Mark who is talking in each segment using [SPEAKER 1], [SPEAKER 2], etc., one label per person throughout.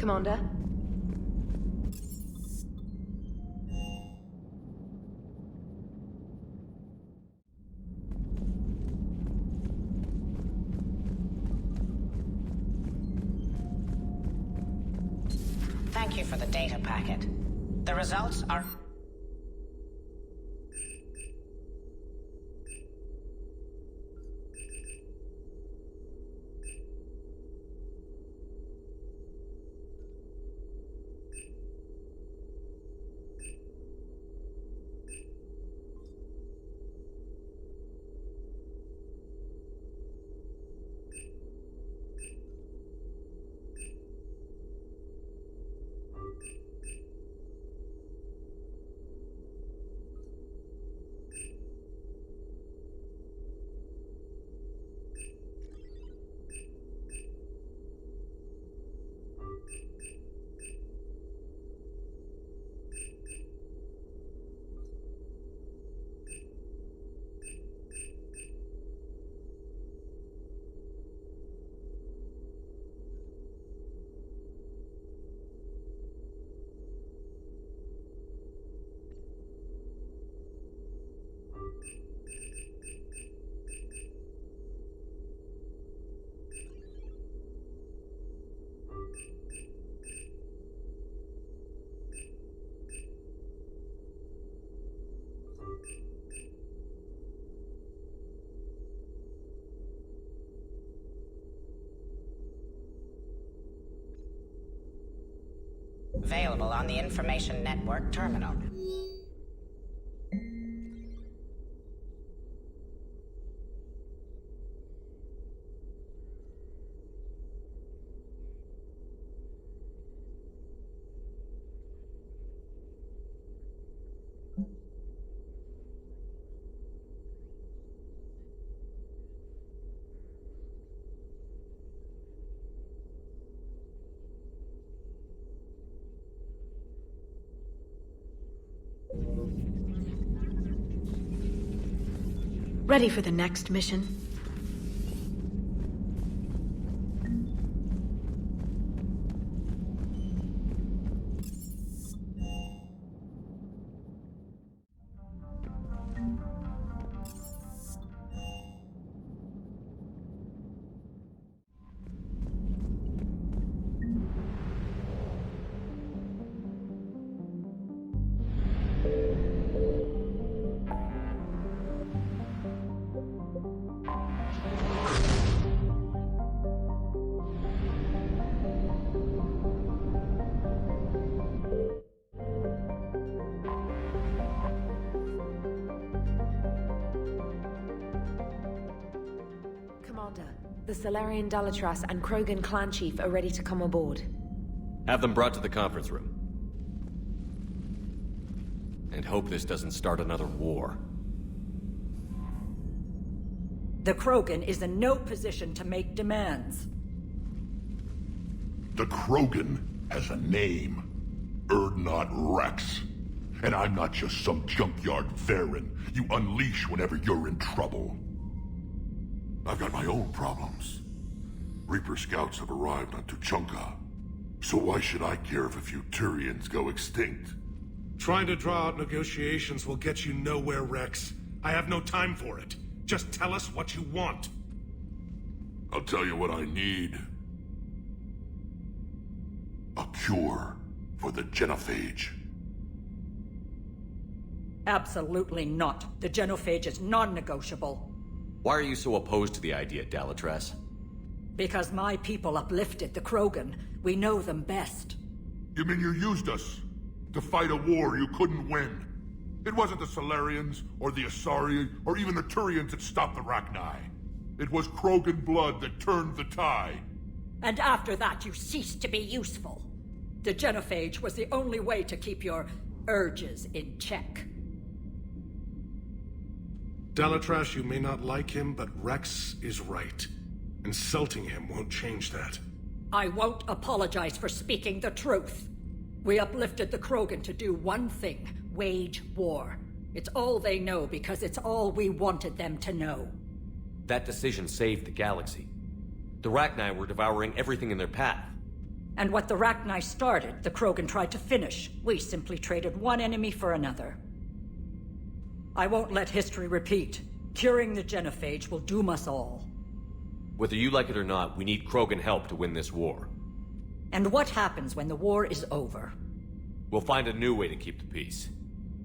[SPEAKER 1] Commander?
[SPEAKER 2] Thank you for the data packet. The results are... Available on the Information Network terminal.
[SPEAKER 1] Ready for the next mission? The Salarian Dalatras and Krogan clan chief are ready to come aboard.
[SPEAKER 3] Have them brought to the conference room. And hope this doesn't start another war.
[SPEAKER 4] The Krogan is in no position to make demands.
[SPEAKER 5] The Krogan has a name. Urdnot Rex. And I'm not just some junkyard Varen you unleash whenever you're in trouble. I've got my own problems. Reaper scouts have arrived on Tuchanka. So why should I care if a few Turians go extinct?
[SPEAKER 6] Trying to draw out negotiations will get you nowhere, Rex. I have no time for it. Just tell us what you want.
[SPEAKER 5] I'll tell you what I need. A cure for the genophage.
[SPEAKER 4] Absolutely not. The genophage is non-negotiable.
[SPEAKER 3] Why are you so opposed to the idea, Dalatras?
[SPEAKER 4] Because my people uplifted the Krogan. We know them best.
[SPEAKER 5] You mean you used us to fight a war you couldn't win? It wasn't the Salarians, or the Asari, or even the Turians that stopped the Rachni. It was Krogan blood that turned the tide.
[SPEAKER 4] And after that, you ceased to be useful. The genophage was the only way to keep your urges in check.
[SPEAKER 6] Dalatras, you may not like him, but Rex is right. Insulting him won't change that.
[SPEAKER 4] I won't apologize for speaking the truth. We uplifted the Krogan to do one thing: wage war. It's all they know because it's all we wanted them to know.
[SPEAKER 3] That decision saved the galaxy. The Rachni were devouring everything in their path.
[SPEAKER 4] And what the Rachni started, the Krogan tried to finish. We simply traded one enemy for another. I won't let history repeat. Curing the genophage will doom us all.
[SPEAKER 3] Whether you like it or not, we need Krogan help to win this war.
[SPEAKER 4] And what happens when the war is over?
[SPEAKER 3] We'll find a new way to keep the peace.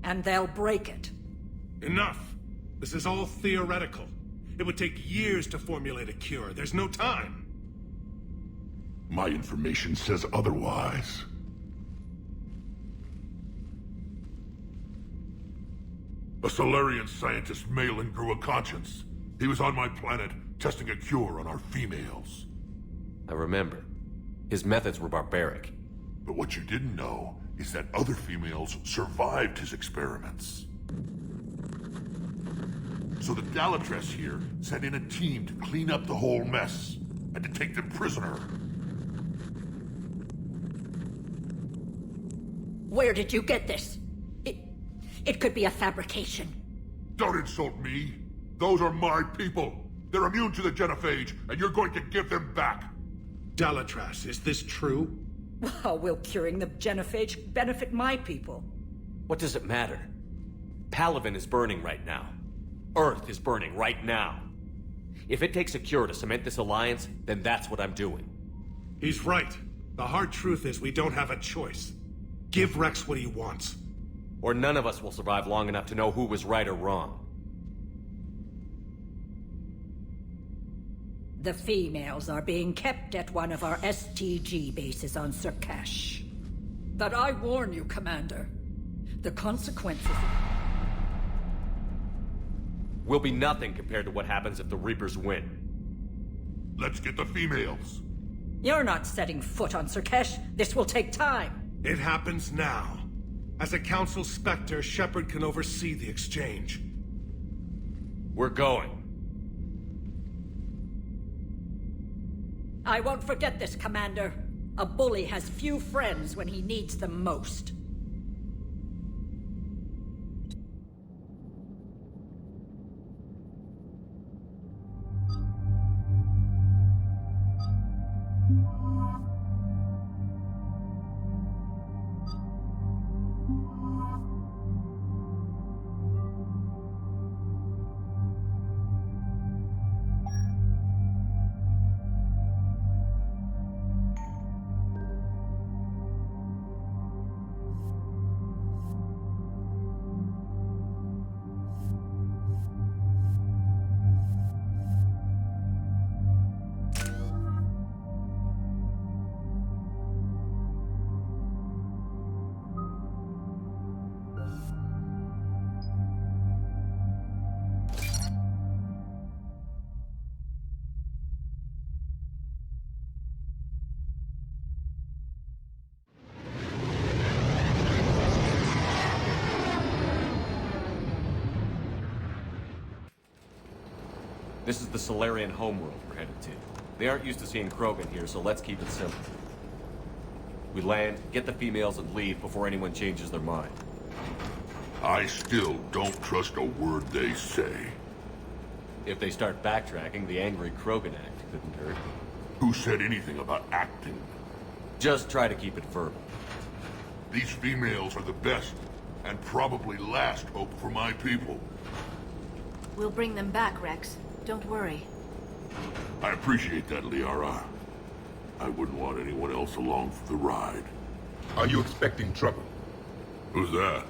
[SPEAKER 4] And they'll break it.
[SPEAKER 6] Enough! This is all theoretical. It would take years to formulate a cure. There's no time.
[SPEAKER 5] My information says otherwise. A Solarian scientist, Malin, grew a conscience. He was on my planet, testing a cure on our females.
[SPEAKER 3] I remember. His methods were barbaric.
[SPEAKER 5] But what you didn't know is that other females survived his experiments. So the Dalatress here sent in a team to clean up the whole mess, and to take them prisoner.
[SPEAKER 4] Where did you get this? It could be a fabrication.
[SPEAKER 5] Don't insult me. Those are my people. They're immune to the genophage, and you're going to give them back.
[SPEAKER 6] Dalatrass, is this true?
[SPEAKER 4] How will curing the genophage benefit my people?
[SPEAKER 3] What does it matter? Palaven is burning right now. Earth is burning right now. If it takes a cure to cement this alliance, then that's what I'm doing.
[SPEAKER 6] He's right. The hard truth is we don't have a choice. Give Rex what he wants.
[SPEAKER 3] Or none of us will survive long enough to know who was right or wrong.
[SPEAKER 4] The females are being kept at one of our STG bases on Sur'Kesh. But I warn you, Commander. The consequences...
[SPEAKER 3] will be nothing compared to what happens if the Reapers win.
[SPEAKER 5] Let's get the females.
[SPEAKER 4] You're not setting foot on Sur'Kesh. This will take time.
[SPEAKER 6] It happens now. As a Council Spectre, Shepard can oversee the exchange.
[SPEAKER 3] We're going.
[SPEAKER 4] I won't forget this, Commander. A bully has few friends when he needs them most.
[SPEAKER 3] This is the Solarian homeworld we're headed to. They aren't used to seeing Krogan here, so let's keep it simple. We land, get the females, and leave before anyone changes their mind.
[SPEAKER 5] I still don't trust a word they say.
[SPEAKER 3] If they start backtracking, the angry Krogan act couldn't hurt.
[SPEAKER 5] Who said anything about acting?
[SPEAKER 3] Just try to keep it verbal.
[SPEAKER 5] These females are the best, and probably last hope for my people.
[SPEAKER 7] We'll bring them back, Rex. Don't worry.
[SPEAKER 5] I appreciate that, Liara. I wouldn't want anyone else along for the ride.
[SPEAKER 8] Are you expecting trouble?
[SPEAKER 5] Who's that?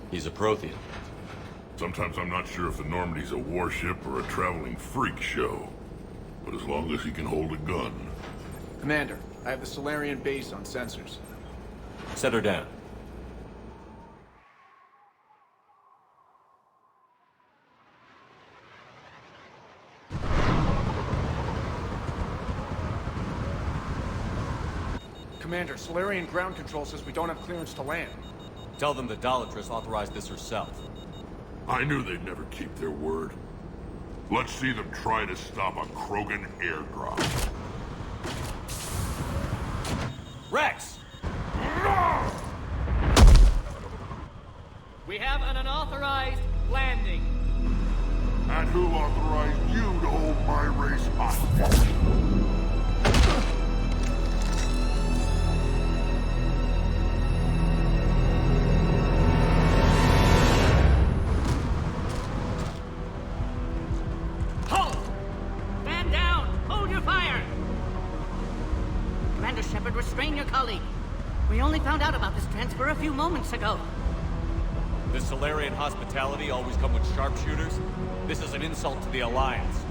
[SPEAKER 3] He's a Prothean.
[SPEAKER 5] Sometimes I'm not sure if the Normandy's a warship or a traveling freak show. But as long as he can hold a gun.
[SPEAKER 9] Commander, I have the Solarian base on sensors.
[SPEAKER 3] Set her down.
[SPEAKER 9] Commander, Solarian ground control says we don't have clearance to land.
[SPEAKER 3] Tell them the Dalatress authorized this herself.
[SPEAKER 5] I knew they'd never keep their word. Let's see them try to stop a Krogan airdrop.
[SPEAKER 3] Rex!
[SPEAKER 10] We have an unauthorized landing.
[SPEAKER 5] And who authorized you to hold my race hostage?
[SPEAKER 11] Shepard, restrain your colleague. We only found out about this transfer a few moments ago.
[SPEAKER 3] Does Solarian hospitality always come with sharpshooters? This is an insult to the Alliance.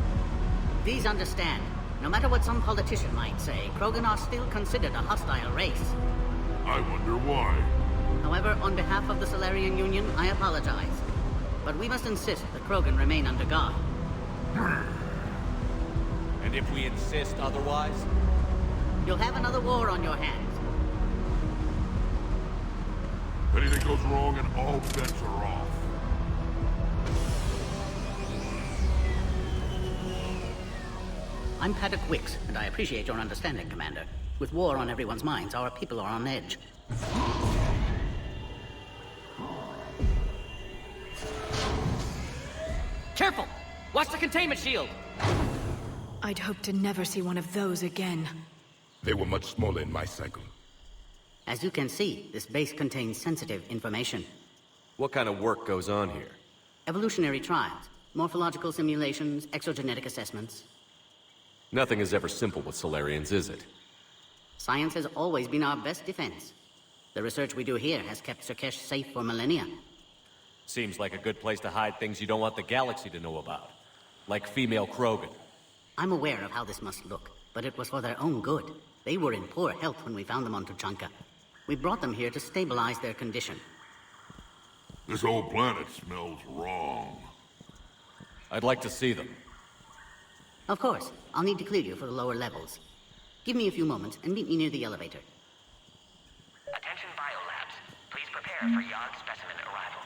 [SPEAKER 11] Please understand, no matter what some politician might say, Krogan are still considered a hostile race.
[SPEAKER 5] I wonder why.
[SPEAKER 11] However, on behalf of the Solarian Union, I apologize. But we must insist that Krogan remain under guard.
[SPEAKER 3] And if we insist otherwise?
[SPEAKER 11] You'll have another war on your hands.
[SPEAKER 5] Anything goes wrong and all bets are off.
[SPEAKER 11] I'm Paddock Wicks, and I appreciate your understanding, Commander. With war on everyone's minds, our people are on edge.
[SPEAKER 10] Careful! Watch the containment shield!
[SPEAKER 7] I'd hope to never see one of those again.
[SPEAKER 8] They were much smaller in my cycle.
[SPEAKER 11] As you can see, this base contains sensitive information.
[SPEAKER 3] What kind of work goes on here?
[SPEAKER 11] Evolutionary trials, morphological simulations, exogenetic assessments.
[SPEAKER 3] Nothing is ever simple with Solarians, is it?
[SPEAKER 11] Science has always been our best defense. The research we do here has kept Sur'Kesh safe for millennia.
[SPEAKER 3] Seems like a good place to hide things you don't want the galaxy to know about. Like female Krogan.
[SPEAKER 11] I'm aware of how this must look, but it was for their own good. They were in poor health when we found them on Tuchanka. We brought them here to stabilize their condition.
[SPEAKER 5] This whole planet smells wrong.
[SPEAKER 3] I'd like to see them.
[SPEAKER 11] Of course. I'll need to clear you for the lower levels. Give me a few moments and meet me near the elevator.
[SPEAKER 2] Attention biolabs. Please prepare for yard specimen arrival.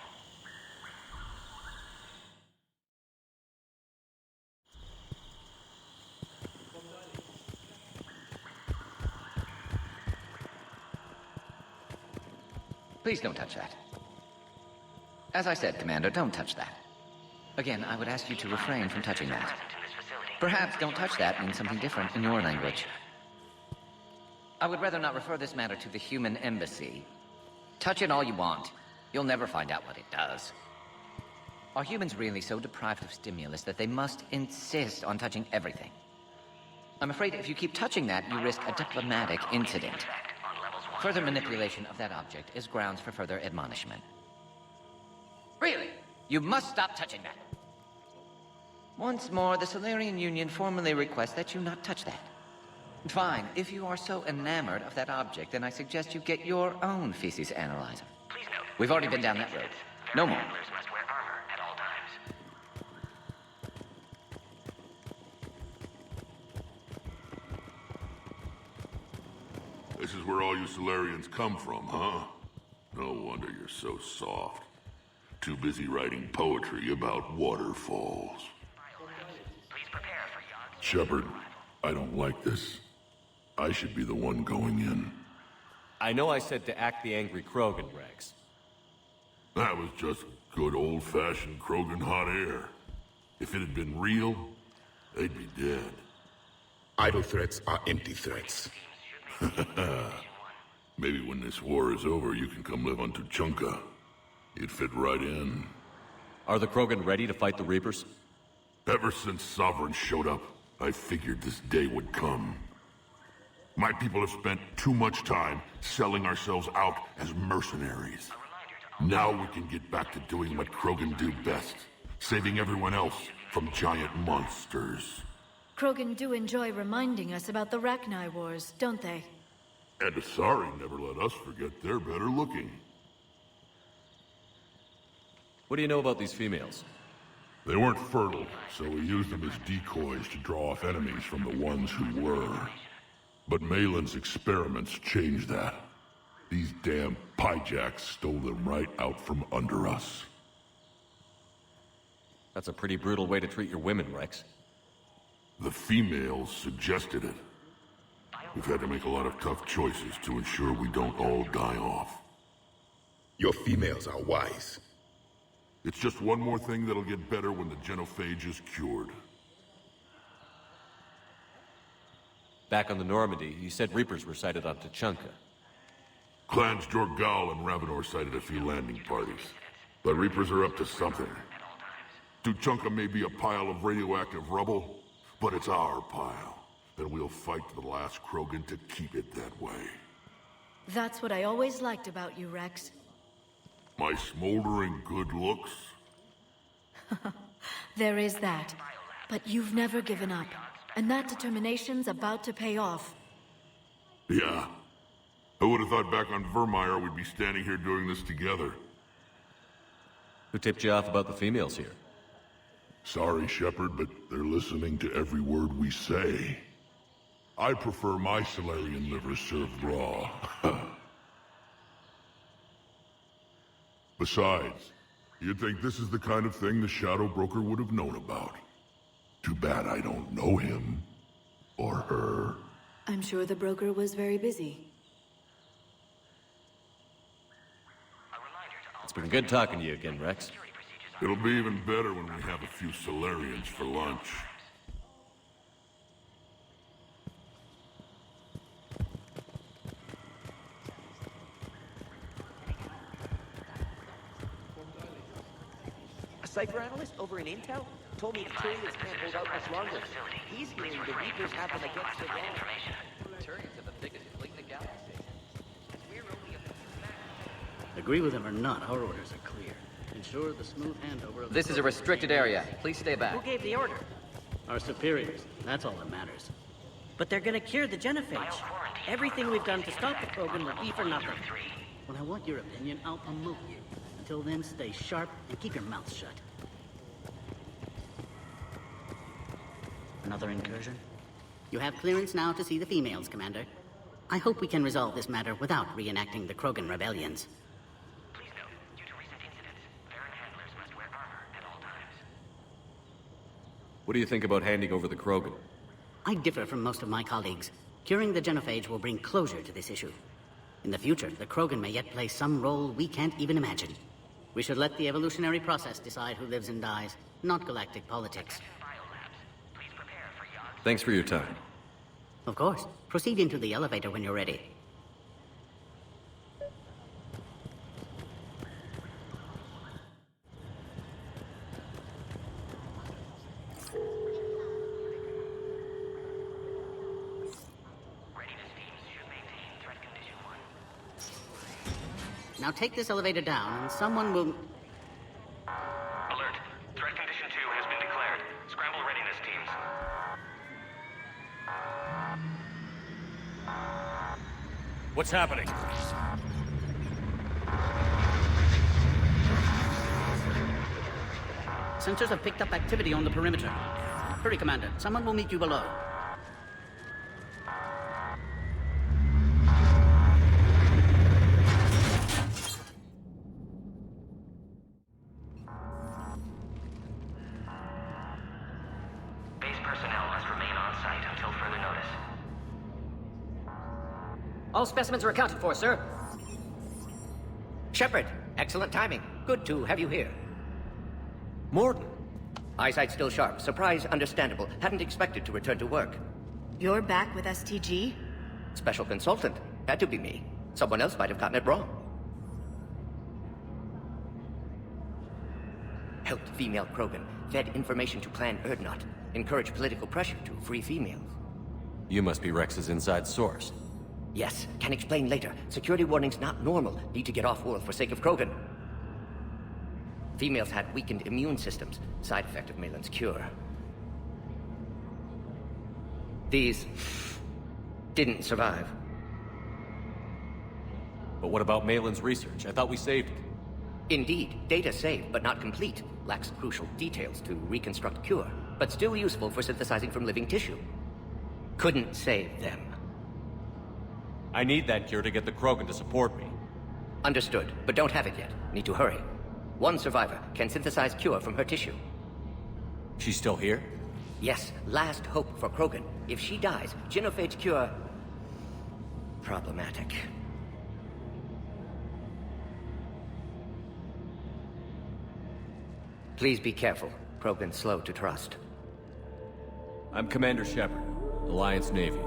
[SPEAKER 12] Please don't touch that. As I said, Commander, don't touch that. Again, I would ask you to refrain from touching that. Perhaps don't touch that means something different in your language. I would rather not refer this matter to the human embassy. Touch it all you want. You'll never find out what it does. Are humans really so deprived of stimulus that they must insist on touching everything? I'm afraid if you keep touching that, you risk a diplomatic incident. Further manipulation of that object is grounds for further admonishment. Really? You must stop touching that. Once more, the Solarian Union formally requests that you not touch that. Fine. If you are so enamored of that object, then I suggest you get your own feces analyzer.
[SPEAKER 2] Please note,
[SPEAKER 12] We've already been down that road. No more.
[SPEAKER 2] handlers must wear armor at all times.
[SPEAKER 5] This is where all you Solarians come from, huh? No wonder you're so soft. Too busy writing poetry about waterfalls.
[SPEAKER 2] Please prepare for yard.
[SPEAKER 5] Shepard, I don't like this. I should be the one going in.
[SPEAKER 3] I know I said to act the angry Krogan, Rex.
[SPEAKER 5] That was just good old-fashioned Krogan hot air. If it had been real, they'd be dead.
[SPEAKER 8] Idle threats are empty threats.
[SPEAKER 5] Maybe when this war is over, you can come live on Tuchanka. You'd fit right in.
[SPEAKER 3] Are the Krogan ready to fight the Reapers?
[SPEAKER 5] Ever since Sovereign showed up, I figured this day would come. My people have spent too much time selling ourselves out as mercenaries. Now we can get back to doing what Krogan do best, saving everyone else from giant monsters.
[SPEAKER 7] Krogan do enjoy reminding us about the Rachni Wars, don't they?
[SPEAKER 5] And Asari never let us forget they're better looking.
[SPEAKER 3] What do you know about these females?
[SPEAKER 5] They weren't fertile, so we used them as decoys to draw off enemies from the ones who were. But Malin's experiments changed that. These damn pyjacks stole them right out from under us.
[SPEAKER 3] That's a pretty brutal way to treat your women, Rex.
[SPEAKER 5] The females suggested it. We've had to make a lot of tough choices to ensure we don't all die off.
[SPEAKER 8] Your females are wise.
[SPEAKER 5] It's just one more thing that'll get better when the genophage is cured.
[SPEAKER 3] Back on the Normandy, you said Reapers were sighted on Tuchanka.
[SPEAKER 5] Clans Jorgal and Ravenor sighted a few landing parties. The Reapers are up to something. Tuchanka may be a pile of radioactive rubble, but it's our pile. then we'll fight to the last Krogan to keep it that way.
[SPEAKER 7] That's what I always liked about you, Rex.
[SPEAKER 5] My smoldering good looks?
[SPEAKER 7] There is that. But you've never given up. And that determination's about to pay off.
[SPEAKER 5] Yeah. I would have thought back on Vermeer we'd be standing here doing this together.
[SPEAKER 3] Who tipped you off about the females here?
[SPEAKER 5] Sorry, Shepard, but they're listening to every word we say. I prefer my Solarian liver served raw. Besides, you'd think this is the kind of thing the Shadow Broker would have known about. Too bad I don't know him. Or her.
[SPEAKER 7] I'm sure the broker was very busy.
[SPEAKER 3] It's been good talking to you again, Rex.
[SPEAKER 5] It'll be even better when we have a few Solarians for lunch.
[SPEAKER 10] A cipher analyst over in Intel told me the Turians can't hold out much longer. He's hearing the Reapers have them against the wall.
[SPEAKER 12] Turians are the biggest fleet in the galaxy.
[SPEAKER 11] Agree with him or not, our orders are clear. Ensure the smooth handover of
[SPEAKER 12] This is a restricted area. Please stay
[SPEAKER 10] Who
[SPEAKER 12] back.
[SPEAKER 10] gave the order?
[SPEAKER 11] our superiors. That's all that matters.
[SPEAKER 10] But they're gonna cure the genophage. Everything we've done to stop the Krogan will be for nothing.
[SPEAKER 11] When I want your opinion, I'll promote you. Until then, stay sharp and keep your mouth shut. Another incursion? You have clearance now to see the females, Commander. I hope we can resolve this matter without reenacting the Krogan rebellions.
[SPEAKER 2] Please note, due to recent incidents, Baron handlers must wear armor at all times.
[SPEAKER 3] What do you think about handing over the Krogan?
[SPEAKER 11] I differ from most of my colleagues. Curing the genophage will bring closure to this issue. In the future, the Krogan may yet play some role we can't even imagine. We should let the evolutionary process decide who lives and dies, not galactic politics.
[SPEAKER 3] Thanks for your time.
[SPEAKER 11] Of course. Proceed into the elevator when you're ready. Now take this elevator down, and someone will...
[SPEAKER 2] Alert. Threat condition 2 has been declared. Scramble readiness teams.
[SPEAKER 3] What's happening?
[SPEAKER 11] Sensors have picked up activity on the perimeter. Hurry, Commander. Someone will meet you below.
[SPEAKER 2] Base personnel must remain on site until further notice.
[SPEAKER 10] All specimens are accounted for, sir.
[SPEAKER 13] Shepard, excellent timing. Good to have you here.
[SPEAKER 3] Morton.
[SPEAKER 13] Eyesight still sharp. Surprise understandable. Hadn't expected to return to work.
[SPEAKER 7] You're back with STG?
[SPEAKER 13] Special consultant. Had to be me. Someone else might have gotten it wrong. Helped female Krogan. Fed information to Clan Urdnot. Encouraged political pressure to free females.
[SPEAKER 3] You must be Rex's inside source.
[SPEAKER 13] Yes, can explain later. Security warnings not normal. Need to get off-world for sake of Krogan. Females had weakened immune systems. Side effect of Malin's cure. These... didn't survive.
[SPEAKER 3] But what about Malin's research? I thought we saved it.
[SPEAKER 13] Indeed, data saved, but not complete. Lacks crucial details to reconstruct cure, but still useful for synthesizing from living tissue. Couldn't save them.
[SPEAKER 3] I need that cure to get the Krogan to support me.
[SPEAKER 13] Understood, but don't have it yet. Need to hurry. One survivor can synthesize cure from her tissue.
[SPEAKER 3] She's still here?
[SPEAKER 13] Yes, last hope for Krogan. If she dies, genophage cure... problematic. Please be careful. Krogan's slow to trust.
[SPEAKER 3] I'm Commander Shepard, Alliance Navy.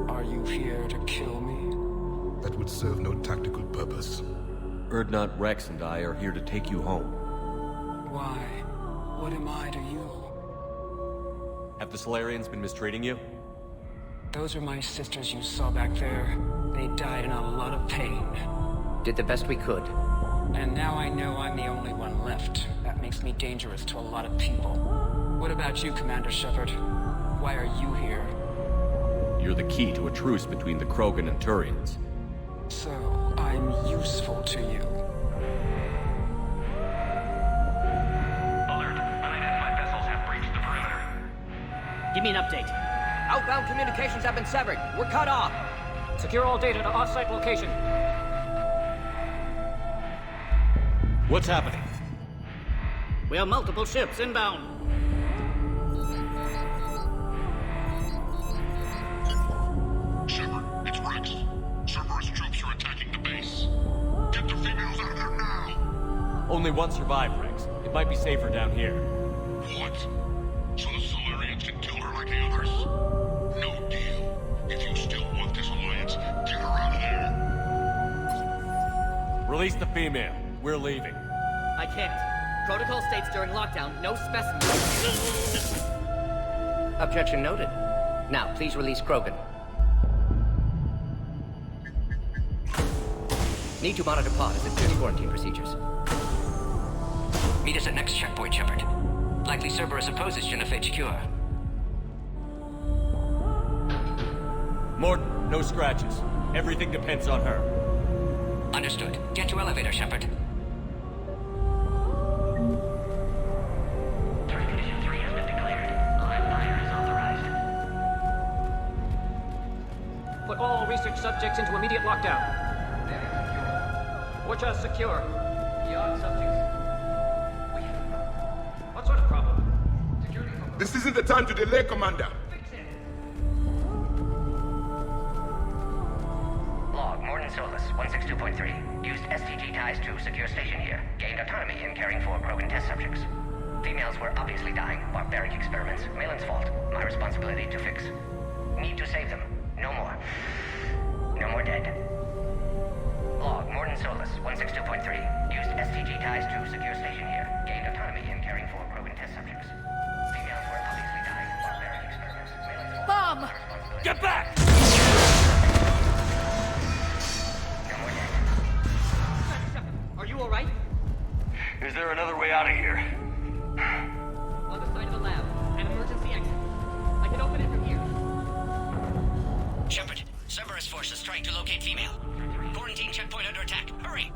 [SPEAKER 14] Are you here to kill me?
[SPEAKER 8] That would serve no tactical purpose.
[SPEAKER 3] Urdnot, Rex, and I are here to take you home.
[SPEAKER 14] Why? What am I to you?
[SPEAKER 3] Have the Solarians been mistreating you?
[SPEAKER 14] Those are my sisters you saw back there. They died in a lot of pain.
[SPEAKER 13] Did the best we could.
[SPEAKER 14] And now I know I'm the only one left. That makes me dangerous to a lot of people. What about you, Commander Shepard? Why are you here?
[SPEAKER 3] You're the key to a truce between the Krogan and Turians.
[SPEAKER 14] So, I'm useful to you.
[SPEAKER 2] Alert. Unidentified vessels have breached the perimeter.
[SPEAKER 10] Give me an update. Outbound communications have been severed. We're cut off.
[SPEAKER 15] Secure all data to off-site location.
[SPEAKER 3] What's happening?
[SPEAKER 11] We have multiple ships inbound.
[SPEAKER 5] Shepard, it's Rex. Cerberus troops are attacking the base. Get the females out of there now!
[SPEAKER 3] Only one survived, Rex. It might be safer down here.
[SPEAKER 5] What? So the Solarians can kill her like the others? No deal. If you still want this alliance, get her out of there.
[SPEAKER 3] Release the female. We're leaving.
[SPEAKER 10] I can't. Protocol states during lockdown, no specimens.
[SPEAKER 13] Objection noted. Now, please release Krogan. Need to monitor pod as it clears quarantine procedures.
[SPEAKER 16] Meet us at next checkpoint, Shepard. Likely Cerberus opposes genophage cure.
[SPEAKER 3] Morton, no scratches. Everything depends on her.
[SPEAKER 16] Understood. Get to elevator, Shepard.
[SPEAKER 2] Threat condition 3 has been declared. Live fire is authorized.
[SPEAKER 15] Put all research subjects into immediate lockdown. Watch secure. Beyond subjects. What sort of problem?
[SPEAKER 5] This isn't the time to delay, Commander.
[SPEAKER 2] Log, Morton Solus, 162.3. Used STG ties to secure station here. Gained autonomy in caring for Krogan test subjects. Females were obviously dying. Barbaric experiments. Malin's fault. My responsibility to fix. Need to save them. No more. No more dead. Log, Morton Solus, 162.3. Used STG ties to secure station here. Gained autonomy in caring for Krogan test subjects. Females were obviously dying. Barbaric experiments. Malin's fault.
[SPEAKER 10] Bomb!
[SPEAKER 3] Get back!
[SPEAKER 2] No more dead.
[SPEAKER 10] Are you alright?
[SPEAKER 2] Is there another way out of here?
[SPEAKER 10] Other side of the lab. An emergency exit. I can open it from here.
[SPEAKER 16] Shepard, Cerberus forces trying to locate female. Quarantine checkpoint under attack. Hurry!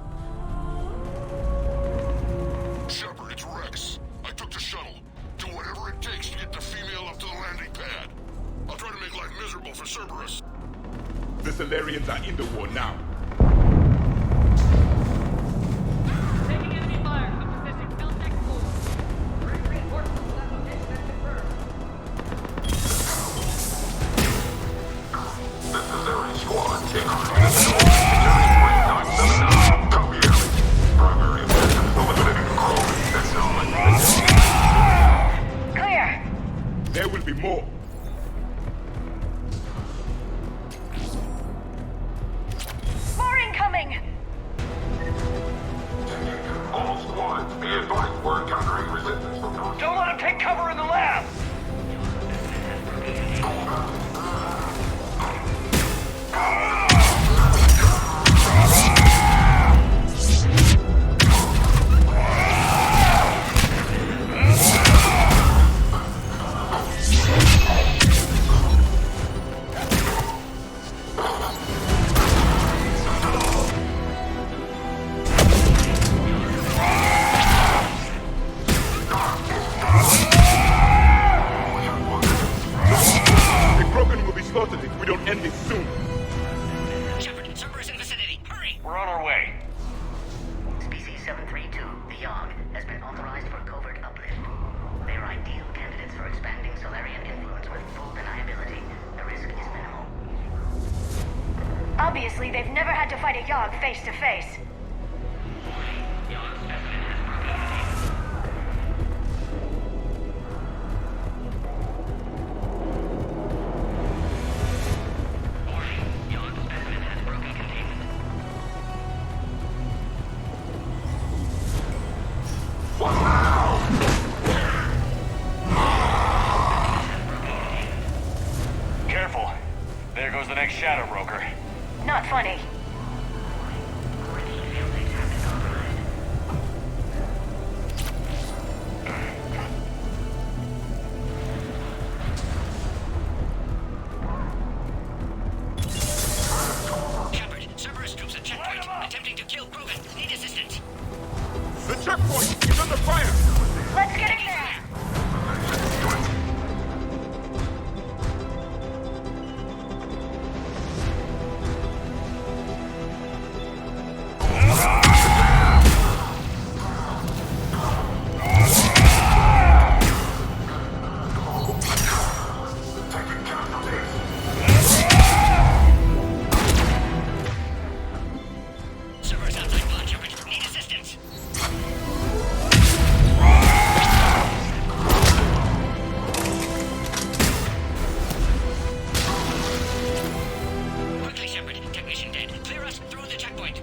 [SPEAKER 5] Shepard, it's Rex. I took the shuttle. Do whatever it takes to get the female up to the landing pad. I'll try to make life miserable for Cerberus. The Solarians are in the war now.
[SPEAKER 15] Taking enemy fire. Come position. Caltech 4. Reinforcements to that location has confirmed.
[SPEAKER 5] This is every squad. Copy, Ellie. Primary objective, eliminating Krogan technology.
[SPEAKER 2] Clear!
[SPEAKER 5] There will be more.
[SPEAKER 2] More incoming!
[SPEAKER 5] All squads, be advised we're encountering resistance from those.
[SPEAKER 2] Don't let him take cover in the lab!
[SPEAKER 5] The Krogan will be slaughtered if we don't end this soon.
[SPEAKER 16] Shepard, Cerberus in vicinity. Hurry!
[SPEAKER 2] We're on our way.
[SPEAKER 17] Species 732, the Yogg, has been authorized for covert uplift. They are ideal candidates for expanding Solarian influence with full deniability. The risk is minimal.
[SPEAKER 2] Obviously, they've never had to fight a Yogg face to face.
[SPEAKER 5] Careful.
[SPEAKER 18] the next shadow broker?
[SPEAKER 15] Not funny.
[SPEAKER 16] Shepard, Cerberus troops at checkpoint, attempting to kill Krogan. Need assistance.
[SPEAKER 5] The checkpoint is under fire!
[SPEAKER 15] Let's get in there!
[SPEAKER 16] Cerberus outside blood, Shepard. Need assistance. Quickly, Shepard. Technician dead. Clear us through the checkpoint.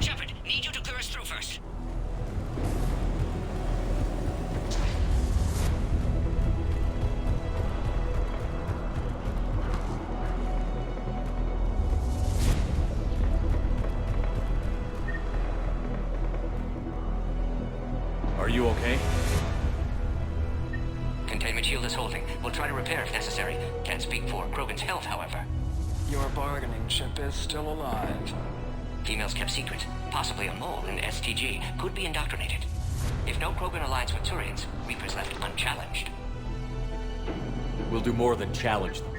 [SPEAKER 16] Shepard, need you to clear us through first.
[SPEAKER 3] Are you okay?
[SPEAKER 16] Containment shield is holding. We'll try to repair if necessary. Can't speak for Krogan's health, however.
[SPEAKER 14] Your bargaining chip is still alive.
[SPEAKER 16] Females kept secret. Possibly a mole in STG. Could be indoctrinated. If no Krogan aligns with Turians, Reaper's left unchallenged.
[SPEAKER 3] We'll do more than challenge them.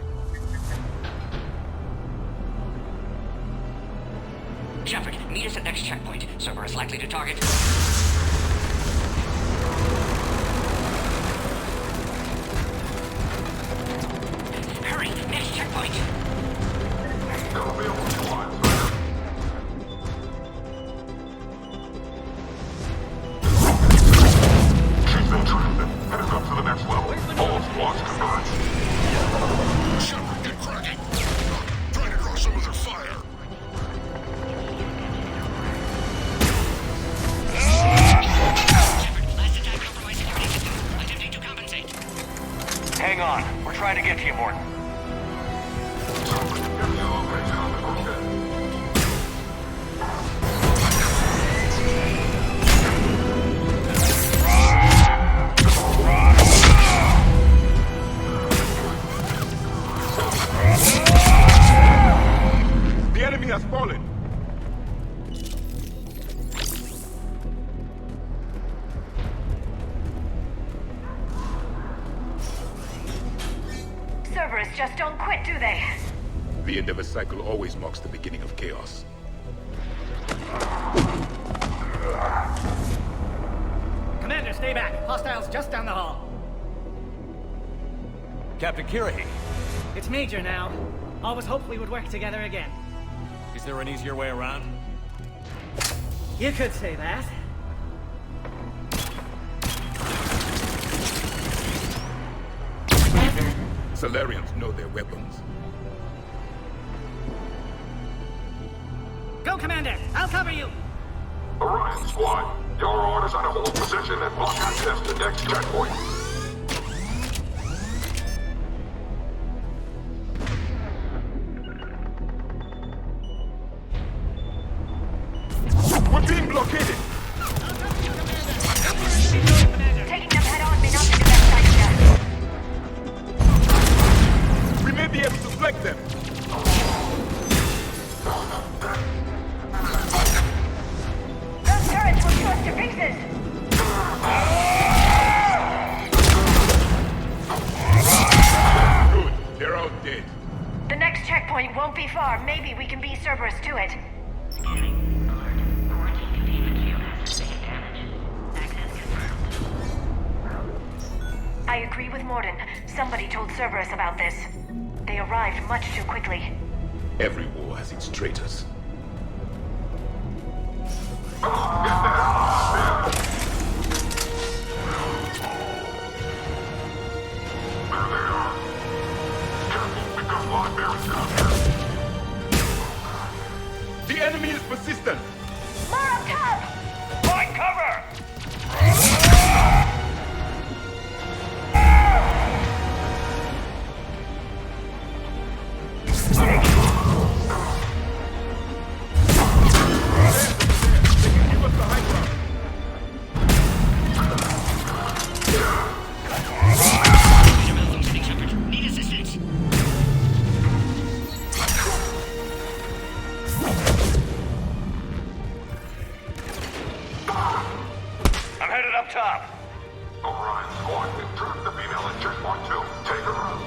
[SPEAKER 16] Shepard, meet us at next checkpoint. Cerberus likely to target. Hurry! Next checkpoint!
[SPEAKER 5] She's been trapped. Headed up to the next level. All squads converge. Shepard, get cracking. Trying to draw some of their fire.
[SPEAKER 16] Shepard, last attack compromised security system. Attempting to compensate.
[SPEAKER 18] Hang on. We're trying to get to you, Morton.
[SPEAKER 5] The enemy has fallen.
[SPEAKER 15] Cerberus just don't quit, do they?
[SPEAKER 5] The end of a cycle always marks the beginning of chaos.
[SPEAKER 19] Commander, stay back. Hostiles just down the hall.
[SPEAKER 3] Captain Kirahi,
[SPEAKER 19] It's Major now. Always hoped we would work together again.
[SPEAKER 3] is there an easier way around?
[SPEAKER 19] You could say that.
[SPEAKER 5] Solarians know their weapons.
[SPEAKER 19] Go, Commander! I'll cover you!
[SPEAKER 5] Orion Squad, your orders are to hold position and block access to next checkpoint. We're being blockaded!
[SPEAKER 15] Taking them head on may not be the best idea.
[SPEAKER 5] We may be able to flank them.
[SPEAKER 15] Those turrets will chew us to pieces!
[SPEAKER 5] Good, they're all dead.
[SPEAKER 15] The next checkpoint won't be far. Maybe we can beat Cerberus to it. I agree with Morden. Somebody told Cerberus about this. They arrived much too quickly.
[SPEAKER 5] Every war has its traitors. The enemy is persistent!
[SPEAKER 15] More up top!
[SPEAKER 18] Find cover! up top.
[SPEAKER 5] Orion squad, we've trapped the female at checkpoint 2. Take her out.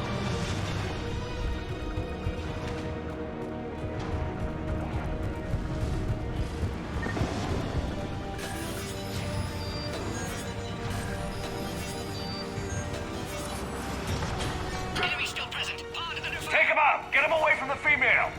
[SPEAKER 16] Enemy still present. Pod under fire.
[SPEAKER 18] Take him out! Get him away from the female!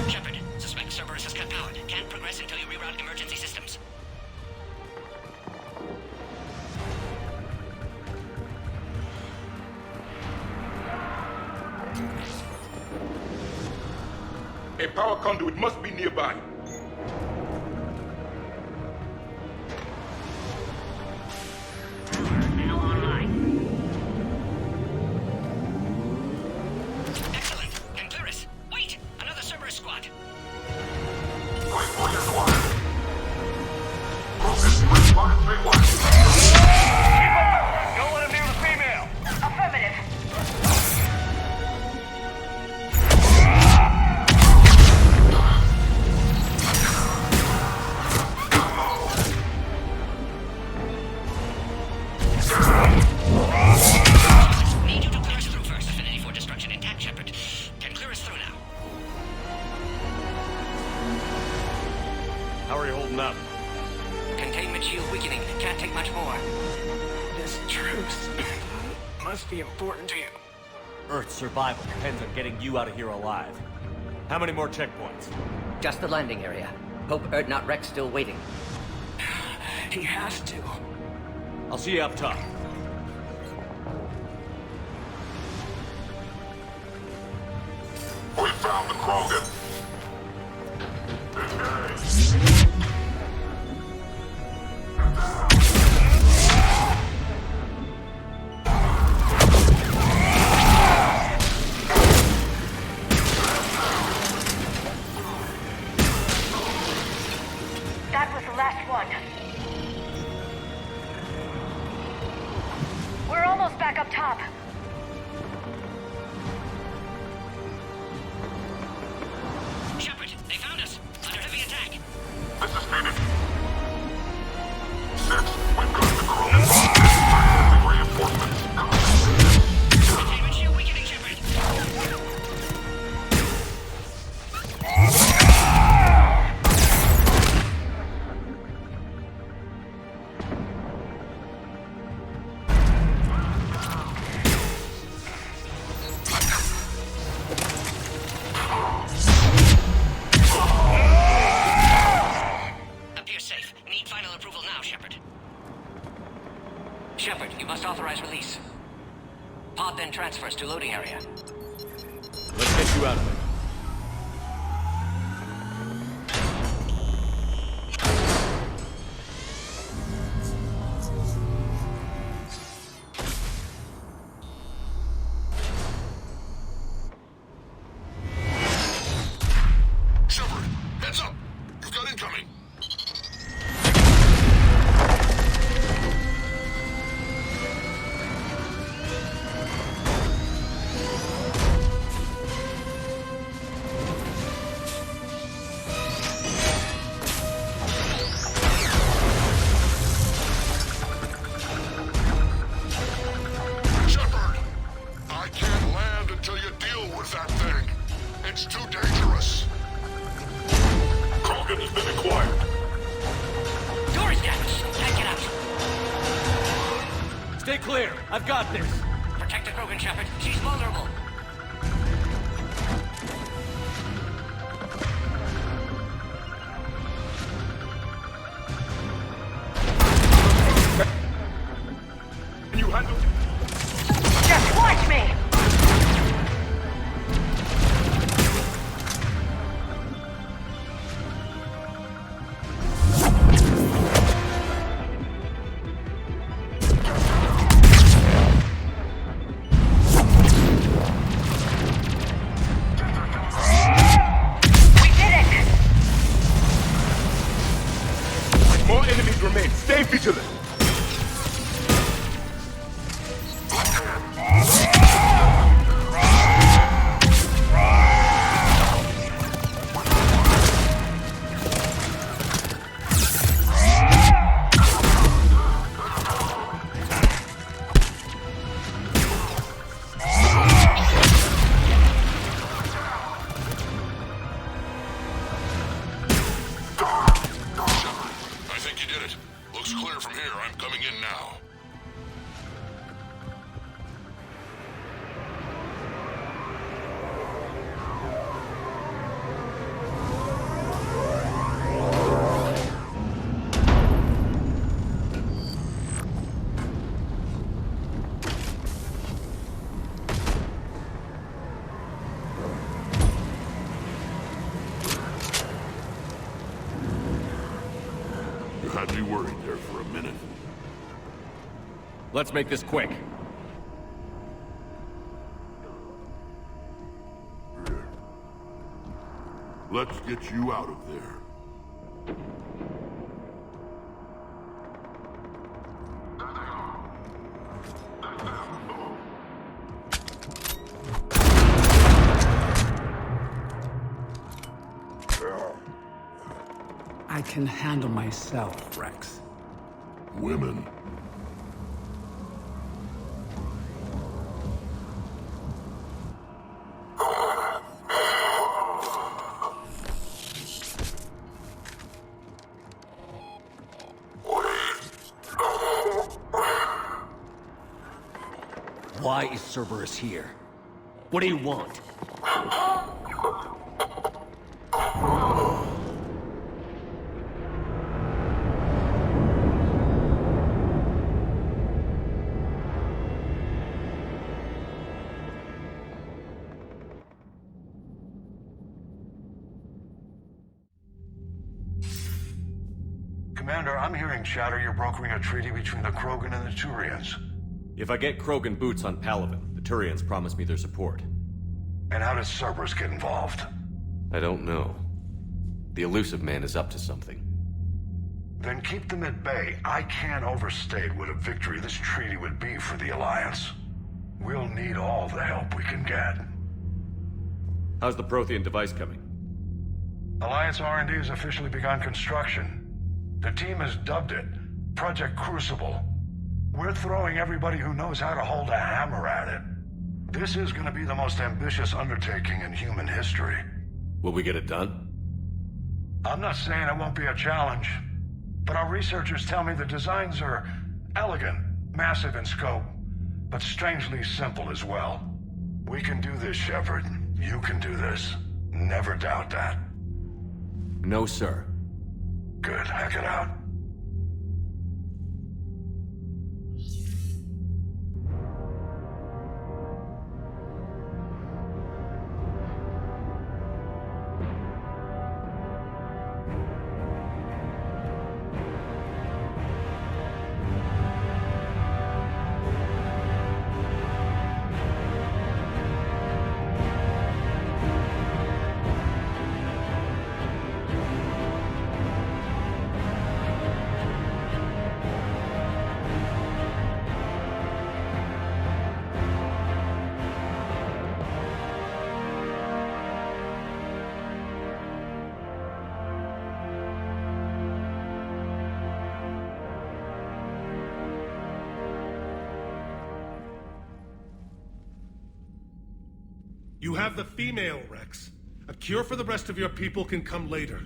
[SPEAKER 16] Shepard, suspect Cerberus has cut power. Can't progress until you reroute emergency systems.
[SPEAKER 5] A power conduit must be nearby.
[SPEAKER 17] Now online.
[SPEAKER 16] Excellent. Concurus. Wait! Another Cerberus squad.
[SPEAKER 5] Wait for your squad. Focus, response required.
[SPEAKER 18] Keep him out! Don't let him near the female!
[SPEAKER 15] Affirmative.
[SPEAKER 16] Need you to clear us through first. Affinity for destruction intact, Shepard. Can clear us through now.
[SPEAKER 3] How are you holding up?
[SPEAKER 16] Containment shield weakening. Can't take much more.
[SPEAKER 14] This truce must be important to you.
[SPEAKER 3] Earth's survival depends on getting you out of here alive. How many more checkpoints?
[SPEAKER 13] Just the landing area. Hope Erdnot Rex still waiting.
[SPEAKER 14] He has to.
[SPEAKER 3] I'll see you up top.
[SPEAKER 5] We found the Krogan.
[SPEAKER 15] That was the last one. We're almost back up top.
[SPEAKER 16] Shepard, they found us. Under heavy attack.
[SPEAKER 5] This is Phoenix. 6, we've got the Krogan. Reinforcements.
[SPEAKER 16] Containment shield weakening, Shepard. Appears safe. Need final approval now, Shepard. Shepard, you must authorize release. Pod then transfers to loading area.
[SPEAKER 3] Let's get you out of there.
[SPEAKER 5] Shepard, heads up! You've got incoming! Shepard! I can't land until you deal with that thing. It's too dangerous. Krogan has been acquired.
[SPEAKER 16] Door is damaged. Can't get out.
[SPEAKER 3] Stay clear. I've got this.
[SPEAKER 16] Protect the Krogan, Shepard. She's vulnerable.
[SPEAKER 5] Can you handle...
[SPEAKER 15] Just watch me!
[SPEAKER 5] enemies remain. Stay vigilant. Had me worried there for a minute.
[SPEAKER 3] Let's make this quick.
[SPEAKER 5] Let's get you out of there.
[SPEAKER 14] I can handle myself, Rex.
[SPEAKER 5] Women.
[SPEAKER 20] Why is Cerberus here? What do you want?
[SPEAKER 21] Commander, I'm hearing chatter you're brokering a treaty between the Krogan and the Turians.
[SPEAKER 3] If I get Krogan boots on Palaven, the Turians promise me their support.
[SPEAKER 21] And how does Cerberus get involved?
[SPEAKER 3] I don't know. The elusive man is up to something.
[SPEAKER 21] Then keep them at bay. I can't overstate what a victory this treaty would be for the Alliance. We'll need all the help we can get.
[SPEAKER 3] How's the Prothean device coming?
[SPEAKER 21] Alliance R&D has officially begun construction. The team has dubbed it Project Crucible. We're throwing everybody who knows how to hold a hammer at it. This is going to be the most ambitious undertaking in human history.
[SPEAKER 3] Will we get it done?
[SPEAKER 21] I'm not saying it won't be a challenge, but our researchers tell me the designs are elegant, massive in scope, but strangely simple as well. We can do this, Shepard. You can do this. Never doubt that.
[SPEAKER 3] No, sir.
[SPEAKER 21] Good. Hack it out.
[SPEAKER 6] You have the female, Rex. A cure for the rest of your people can come later.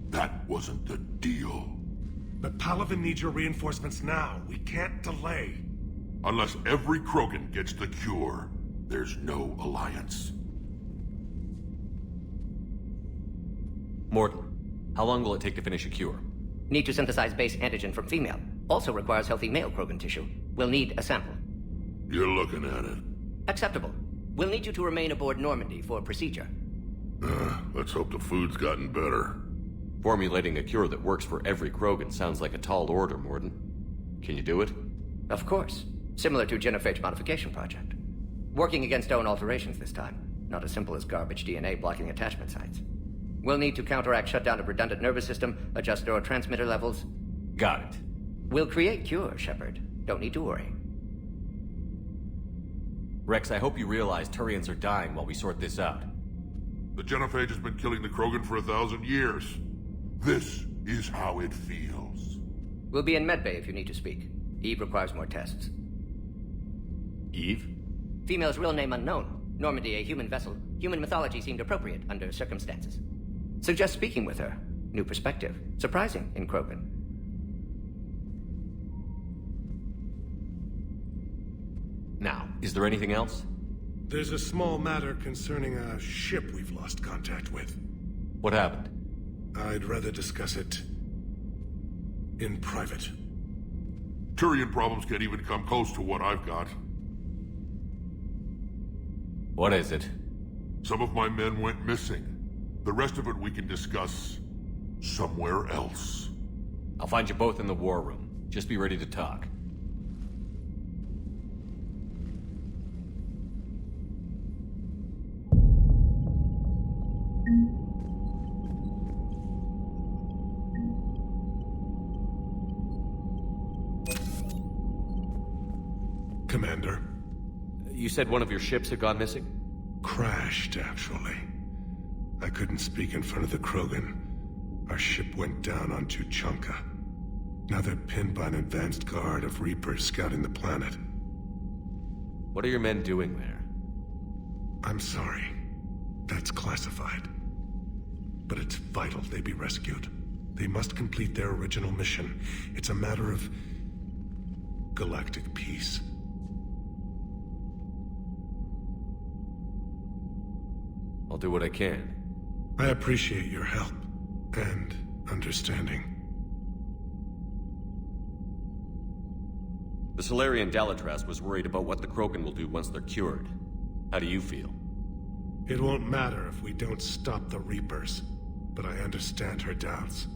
[SPEAKER 5] That wasn't the deal.
[SPEAKER 6] But Palaven needs your reinforcements now. We can't delay.
[SPEAKER 5] Unless every Krogan gets the cure, there's no alliance.
[SPEAKER 3] Morton, how long will it take to finish a cure?
[SPEAKER 13] Need to synthesize base antigen from female. Also requires healthy male Krogan tissue. We'll need a sample.
[SPEAKER 5] You're looking at it.
[SPEAKER 13] Acceptable. We'll need you to remain aboard Normandy for procedure.
[SPEAKER 5] Let's hope the food's gotten better.
[SPEAKER 3] Formulating a cure that works for every Krogan sounds like a tall order, Morton. Can you do it?
[SPEAKER 13] Of course. Similar to Genophage Modification Project. Working against own alterations this time. Not as simple as garbage DNA blocking attachment sites. We'll need to counteract shutdown of redundant nervous system, adjust neurotransmitter levels.
[SPEAKER 3] Got it.
[SPEAKER 13] We'll create cure, Shepard. Don't need to worry.
[SPEAKER 3] Rex, I hope you realize Turians are dying while we sort this out.
[SPEAKER 5] The genophage has been killing the Krogan for 1,000 years. This is how it feels.
[SPEAKER 13] We'll be in medbay if you need to speak. Eve requires more tests.
[SPEAKER 3] Eve?
[SPEAKER 13] Female's real name unknown. Normandy, a human vessel. Human mythology seemed appropriate under circumstances. Suggest speaking with her. New perspective. Surprising in Krogan.
[SPEAKER 3] Now, is there anything else?
[SPEAKER 6] There's a small matter concerning a ship we've lost contact with.
[SPEAKER 3] What happened?
[SPEAKER 6] I'd rather discuss it in private.
[SPEAKER 5] Turian problems can't even come close to what I've got.
[SPEAKER 3] What is it?
[SPEAKER 5] Some of my men went missing. The rest of it we can discuss somewhere else.
[SPEAKER 3] I'll find you both in the war room. Just be ready to talk.
[SPEAKER 6] Commander.
[SPEAKER 3] You said one of your ships had gone missing?
[SPEAKER 6] Crashed, actually. I couldn't speak in front of the Krogan. Our ship went down on Tuchanka. Now they're pinned by an advanced guard of Reapers scouting the planet.
[SPEAKER 3] What are your men doing there?
[SPEAKER 6] I'm sorry. That's classified. But it's vital they be rescued. They must complete their original mission. It's a matter of galactic peace.
[SPEAKER 3] I'll do what I can.
[SPEAKER 6] I appreciate your help and understanding.
[SPEAKER 3] The Solarian Dalatras was worried about what the Krogan will do once they're cured. How do you feel?
[SPEAKER 6] It won't matter if we don't stop the Reapers, but I understand her doubts.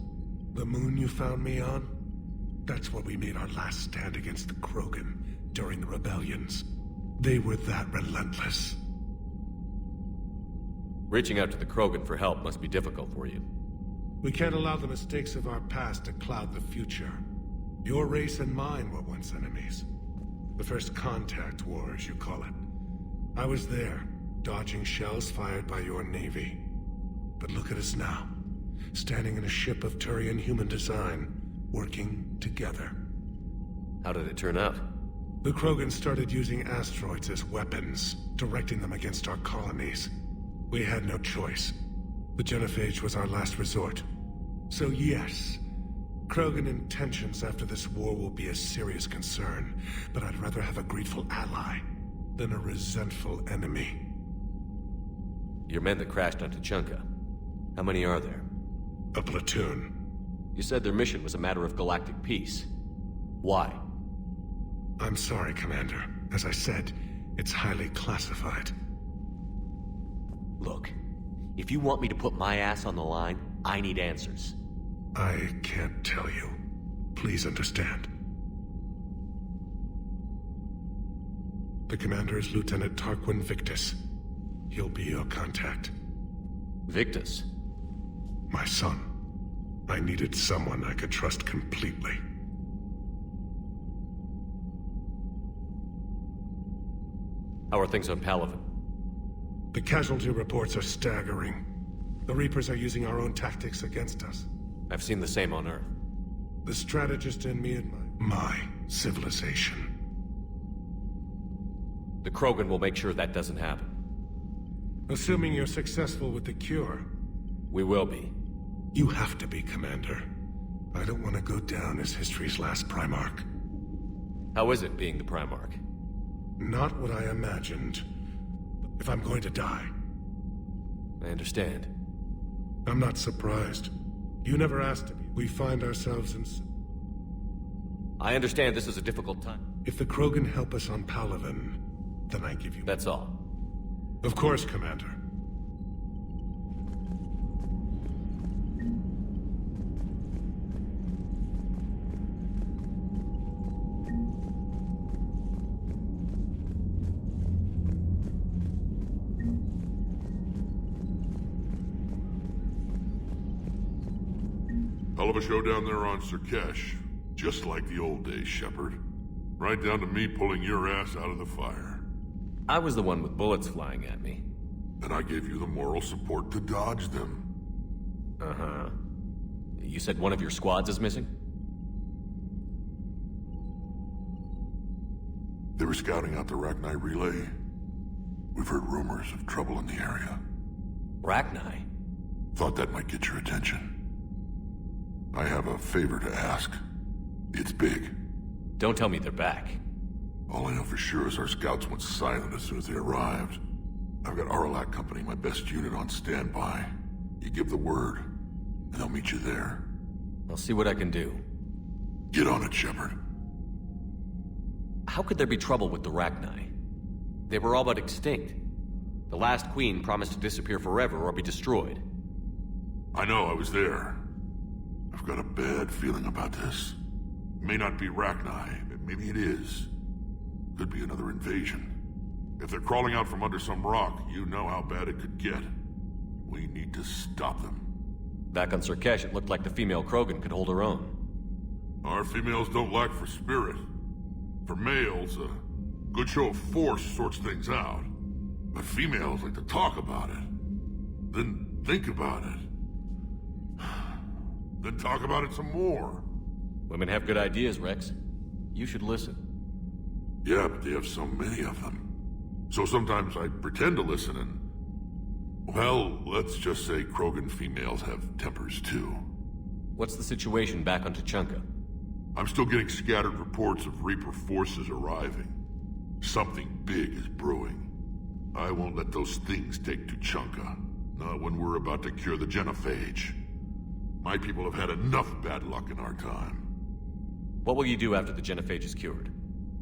[SPEAKER 6] The moon you found me on? That's where we made our last stand against the Krogan during the rebellions. They were that relentless.
[SPEAKER 3] Reaching out to the Krogan for help must be difficult for you.
[SPEAKER 6] We can't allow the mistakes of our past to cloud the future. Your race and mine were once enemies. The first contact war, as you call it. I was there, dodging shells fired by your navy. But look at us now, standing in a ship of Turian human design, working together.
[SPEAKER 3] How did it turn out?
[SPEAKER 6] The Krogan started using asteroids as weapons, directing them against our colonies. We had no choice. The genophage was our last resort. So yes, Krogan intentions after this war will be a serious concern, but I'd rather have a grateful ally than a resentful enemy.
[SPEAKER 3] Your men that crashed on Tuchanka. How many are there?
[SPEAKER 6] A platoon.
[SPEAKER 3] You said their mission was a matter of galactic peace. Why?
[SPEAKER 6] I'm sorry, Commander. As I said, it's highly classified.
[SPEAKER 3] Look, if you want me to put my ass on the line, I need answers.
[SPEAKER 6] I can't tell you. Please understand. The commander is Lieutenant Tarquin Victus. He'll be your contact.
[SPEAKER 3] Victus?
[SPEAKER 6] My son. I needed someone I could trust completely.
[SPEAKER 3] How are things on Palaven?
[SPEAKER 6] The casualty reports are staggering. The Reapers are using our own tactics against us.
[SPEAKER 3] I've seen the same on Earth.
[SPEAKER 6] The strategist in me and my civilization.
[SPEAKER 3] The Krogan will make sure that doesn't happen.
[SPEAKER 6] Assuming you're successful with the cure.
[SPEAKER 3] We will be.
[SPEAKER 6] You have to be, Commander. I don't want to go down as history's last Primarch.
[SPEAKER 3] How is it being the Primarch?
[SPEAKER 6] Not what I imagined. If I'm going to die.
[SPEAKER 3] I understand.
[SPEAKER 6] I'm not surprised. You never asked me. We find ourselves in...
[SPEAKER 3] I understand this is a difficult time.
[SPEAKER 6] If the Krogan help us on Palaven, then I give you...
[SPEAKER 3] That's all.
[SPEAKER 6] Of course, Commander.
[SPEAKER 5] Hell of a show down there on Sur'Kesh. Just like the old days, Shepard. Right down to me pulling your ass out of the fire.
[SPEAKER 3] I was the one with bullets flying at me.
[SPEAKER 5] And I gave you the moral support to dodge them.
[SPEAKER 3] Uh-huh. You said one of your squads is missing?
[SPEAKER 5] They were scouting out the Rachni relay. We've heard rumors of trouble in the area.
[SPEAKER 3] Rachni?
[SPEAKER 5] Thought that might get your attention. I have a favor to ask. It's big.
[SPEAKER 3] Don't tell me they're back.
[SPEAKER 5] All I know for sure is our scouts went silent as soon as they arrived. I've got Aralac Company, my best unit, on standby. You give the word, and they'll meet you there.
[SPEAKER 3] I'll see what I can do.
[SPEAKER 5] Get on it, Shepard.
[SPEAKER 3] How could there be trouble with the Rachni? They were all but extinct. The last queen promised to disappear forever or be destroyed.
[SPEAKER 5] I know, I was there. I've got a bad feeling about this. It may not be Rachni, but maybe it is. Could be another invasion. If they're crawling out from under some rock, you know how bad it could get. We need to stop them.
[SPEAKER 3] Back on Sur'Kesh, it looked like the female Krogan could hold her own.
[SPEAKER 5] Our females don't lack for spirit. For males, a good show of force sorts things out. But females like to talk about it. Then think about it. Then talk about it some more.
[SPEAKER 3] Women have good ideas, Rex. You should listen.
[SPEAKER 5] Yeah, but they have so many of them. So sometimes I pretend to listen and... Well, let's just say Krogan females have tempers too.
[SPEAKER 3] What's the situation back on Tuchanka?
[SPEAKER 5] I'm still getting scattered reports of Reaper forces arriving. Something big is brewing. I won't let those things take Tuchanka. Not when we're about to cure the genophage. My people have had enough bad luck in our time.
[SPEAKER 3] What will you do after the genophage is cured?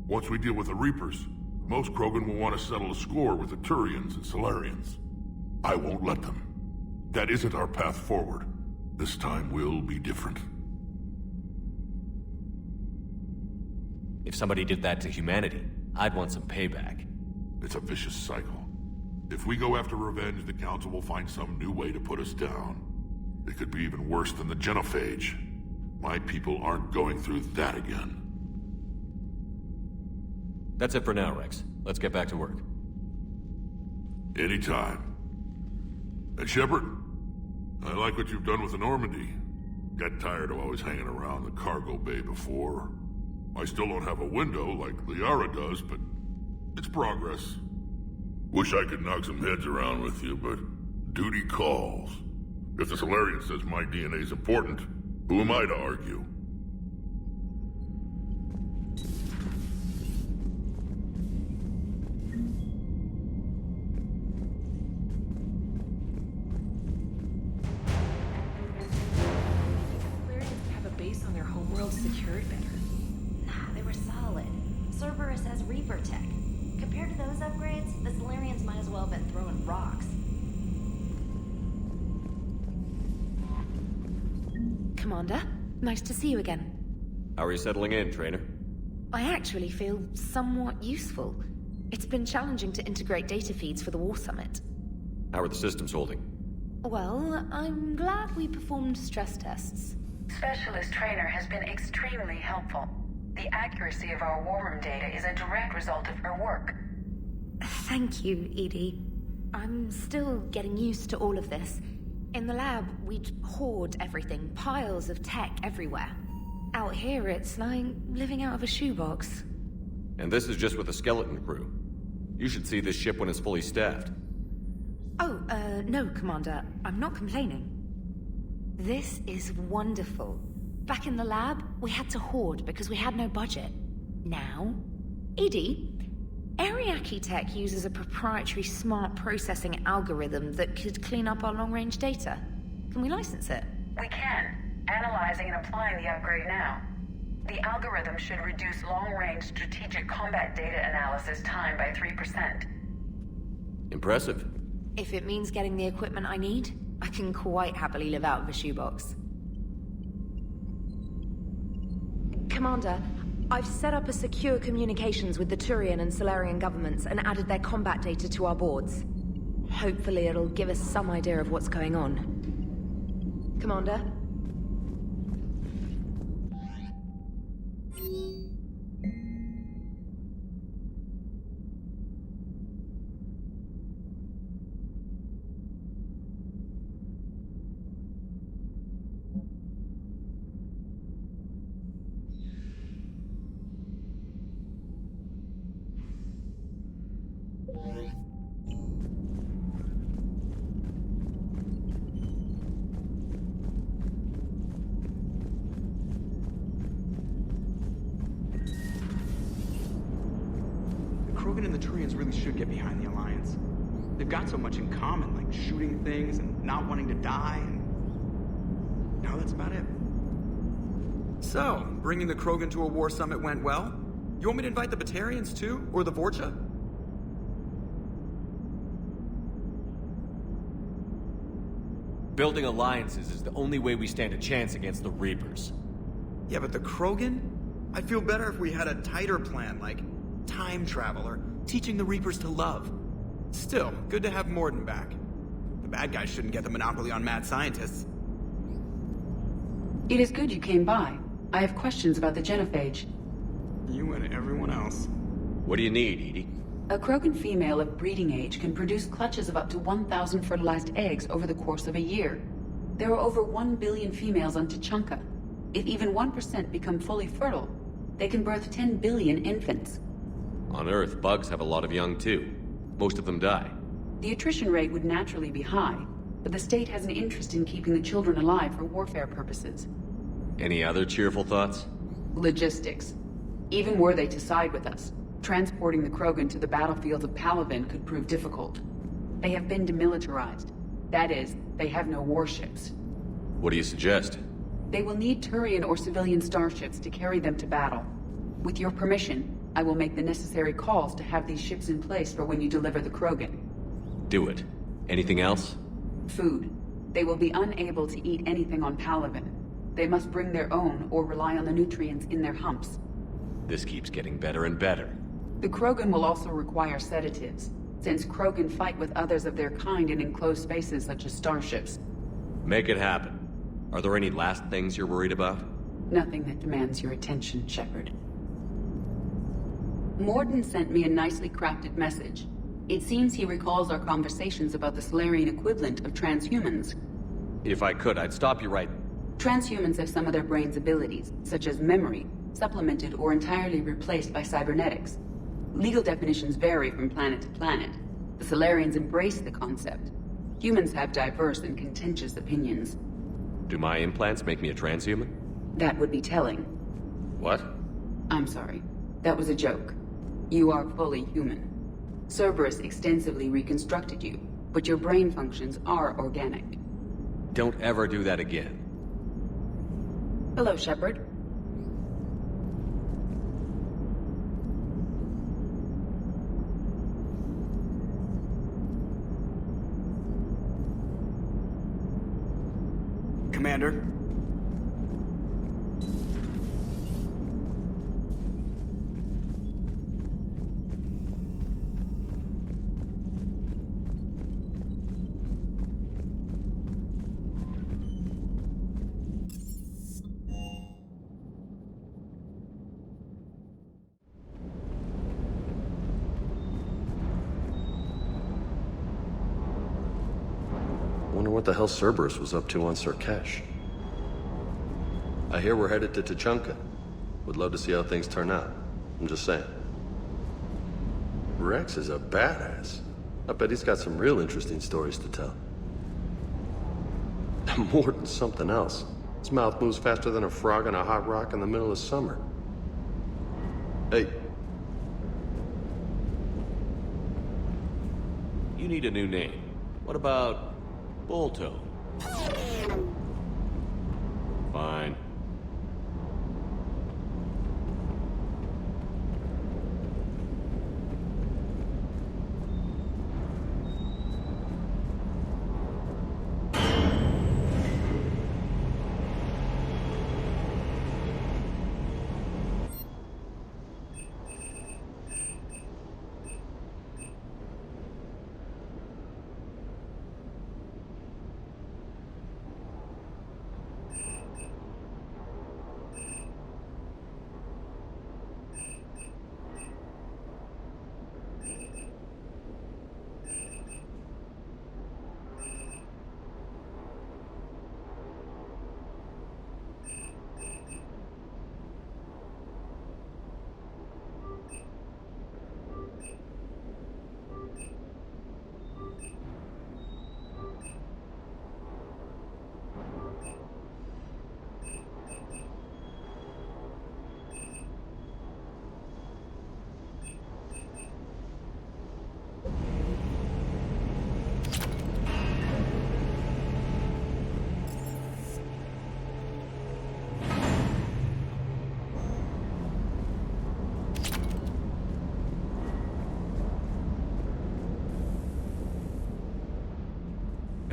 [SPEAKER 5] Once we deal with the Reapers, most Krogan will want to settle a score with the Turians and Solarians. I won't let them. That isn't our path forward. This time will be different.
[SPEAKER 3] If somebody did that to humanity, I'd want some payback.
[SPEAKER 5] It's a vicious cycle. If we go after revenge, the Council will find some new way to put us down. It could be even worse than the genophage. My people aren't going through that again.
[SPEAKER 3] That's it for now, Rex. Let's get back to work.
[SPEAKER 5] Anytime. And Shepard, I like what you've done with the Normandy. Got tired of always hanging around the cargo bay before. I still don't have a window like Liara does, but it's progress. Wish I could knock some heads around with you, but duty calls. If the Solarian says my DNA's important, who am I to argue?
[SPEAKER 1] Secured better. Nah, they were solid. Cerberus has Reaper tech. Compared to those upgrades, the Solarians might as well have been throwing rocks.
[SPEAKER 22] Commander, nice to see you again.
[SPEAKER 3] How are you settling in, Trainer?
[SPEAKER 22] I actually feel somewhat useful. It's been challenging to integrate data feeds for the War Summit.
[SPEAKER 3] How are the systems holding?
[SPEAKER 22] Well, I'm glad we performed stress tests.
[SPEAKER 23] Specialist Trainer has been extremely helpful. The accuracy of our war room data is a direct result of her work.
[SPEAKER 22] Thank you, Edie. I'm still getting used to all of this. In the lab, we'd hoard everything, piles of tech everywhere. Out here, it's like living out of a shoebox.
[SPEAKER 3] And this is just with a skeleton crew. You should see this ship when it's fully staffed.
[SPEAKER 22] Oh, no, Commander. I'm not complaining. This is wonderful. Back in the lab, we had to hoard because we had no budget. Now, Edie, Ariake Tech uses a proprietary smart processing algorithm that could clean up our long-range data. Can we license it?
[SPEAKER 23] We can. Analyzing and applying the upgrade now. The algorithm should reduce long-range strategic combat data analysis time by 3%.
[SPEAKER 3] Impressive.
[SPEAKER 22] If it means getting the equipment I need, I can quite happily live out of a shoebox. Commander, I've set up a secure communications with the Turian and Solarian governments and added their combat data to our boards. Hopefully it'll give us some idea of what's going on. Commander?
[SPEAKER 4] Krogan and the Turians really should get behind the Alliance. They've got so much in common, like shooting things and not wanting to die, and now that's about it. So, bringing the Krogan to a war summit went well? You want me to invite the Batarians too? Or the Vorcha?
[SPEAKER 3] Building alliances is the only way we stand a chance against the Reapers.
[SPEAKER 4] Yeah, but the Krogan? I'd feel better if we had a tighter plan, like time travel or teaching the Reapers to love. Still, good to have Morden back. The bad guys shouldn't get the monopoly on mad scientists.
[SPEAKER 23] It is good you came by. I have questions about the genophage.
[SPEAKER 4] You and everyone else.
[SPEAKER 3] What do you need, Edie?
[SPEAKER 23] A Krogan female of breeding age can produce clutches of up to 1,000 fertilized eggs over the course of a year. There are over 1 billion females on Tuchanka. If even 1% become fully fertile, they can birth 10 billion infants.
[SPEAKER 3] On Earth, bugs have a lot of young too. Most of them die.
[SPEAKER 23] The attrition rate would naturally be high, but the state has an interest in keeping the children alive for warfare purposes.
[SPEAKER 3] Any other cheerful thoughts?
[SPEAKER 23] Logistics. Even were they to side with us, transporting the Krogan to the battlefields of Palaven could prove difficult. They have been demilitarized. That is, they have no warships.
[SPEAKER 3] What do you suggest?
[SPEAKER 23] They will need Turian or civilian starships to carry them to battle. With your permission, I will make the necessary calls to have these ships in place for when you deliver the Krogan.
[SPEAKER 3] Do it. Anything else?
[SPEAKER 23] Food. They will be unable to eat anything on Palaven. They must bring their own or rely on the nutrients in their humps.
[SPEAKER 3] This keeps getting better and better.
[SPEAKER 23] The Krogan will also require sedatives, since Krogan fight with others of their kind in enclosed spaces such as starships.
[SPEAKER 3] Make it happen. Are there any last things you're worried about?
[SPEAKER 23] Nothing that demands your attention, Shepard. Morden sent me a nicely crafted message. It seems he recalls our conversations about the Solarian equivalent of transhumans.
[SPEAKER 3] If I could, I'd stop you right...
[SPEAKER 23] Transhumans have some of their brain's abilities, such as memory, supplemented or entirely replaced by cybernetics. Legal definitions vary from planet to planet. The Solarians embrace the concept. Humans have diverse and contentious opinions.
[SPEAKER 3] Do my implants make me a transhuman?
[SPEAKER 23] That would be telling.
[SPEAKER 3] What?
[SPEAKER 23] I'm sorry. That was a joke. You are fully human. Cerberus extensively reconstructed you, but your brain functions are organic.
[SPEAKER 3] Don't ever do that again.
[SPEAKER 23] Hello, Shepard.
[SPEAKER 4] Commander?
[SPEAKER 9] Wonder what the hell Cerberus was up to on Sur'Kesh. I hear we're headed to Tuchanka. Would love to see how things turn out. I'm just saying. Rex is a badass. I bet he's got some real interesting stories to tell. More than something else. His mouth moves faster than a frog on a hot rock in the middle of summer. Hey.
[SPEAKER 3] You need a new name. What about... Bolto? Fine.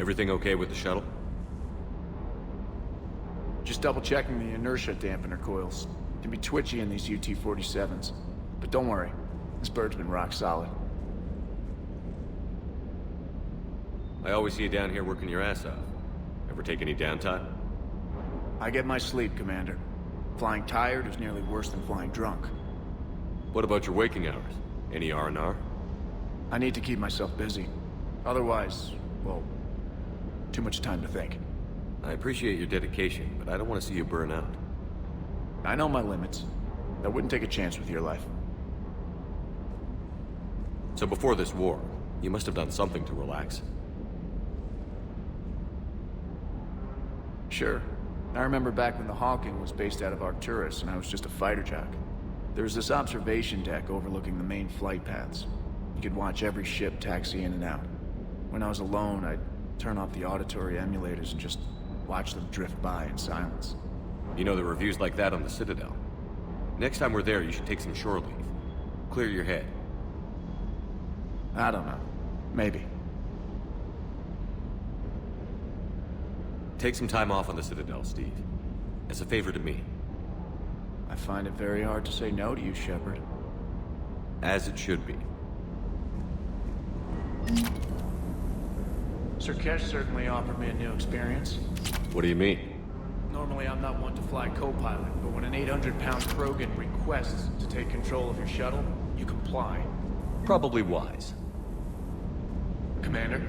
[SPEAKER 3] Everything okay with the shuttle?
[SPEAKER 7] Just double-checking the inertia dampener coils. Can be twitchy in these UT-47s. But don't worry, this bird's been rock solid.
[SPEAKER 3] I always see you down here working your ass off. Ever take any downtime?
[SPEAKER 7] I get my sleep, Commander. Flying tired is nearly worse than flying drunk.
[SPEAKER 3] What about your waking hours? Any R&R?
[SPEAKER 7] I need to keep myself busy. Otherwise, well, too much time to think.
[SPEAKER 3] I appreciate your dedication, but I don't want to see you burn out.
[SPEAKER 7] I know my limits. I wouldn't take a chance with your life.
[SPEAKER 3] So before this war, you must have done something to relax.
[SPEAKER 7] Sure. I remember back when the Hawking was based out of Arcturus and I was just a fighter jock. There was this observation deck overlooking the main flight paths. You could watch every ship taxi in and out. When I was alone, I'd turn off the auditory emulators and just watch them drift by in silence.
[SPEAKER 3] You know, there are reviews like that on the Citadel. Next time we're there, you should take some shore leave. Clear your head.
[SPEAKER 7] I don't know. Maybe.
[SPEAKER 3] Take some time off on the Citadel, Steve. As a favor to me.
[SPEAKER 7] I find it very hard to say no to you, Shepard.
[SPEAKER 3] As it should be.
[SPEAKER 7] Sur'Kesh certainly offered me a new experience.
[SPEAKER 3] What do you mean?
[SPEAKER 7] Normally I'm not one to fly co-pilot, but when an 800-pound Krogan requests to take control of your shuttle, you comply.
[SPEAKER 3] Probably wise.
[SPEAKER 7] Commander?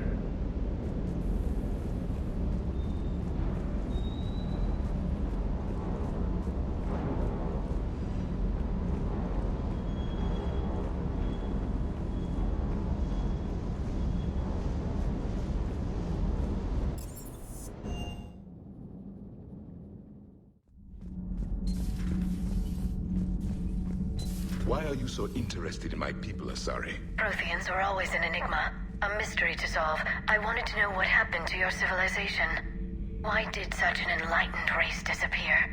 [SPEAKER 8] Why are you so interested in my people, Asari?
[SPEAKER 17] Protheans are always an enigma, a mystery to solve. I wanted to know what happened to your civilization. Why did such an enlightened race disappear?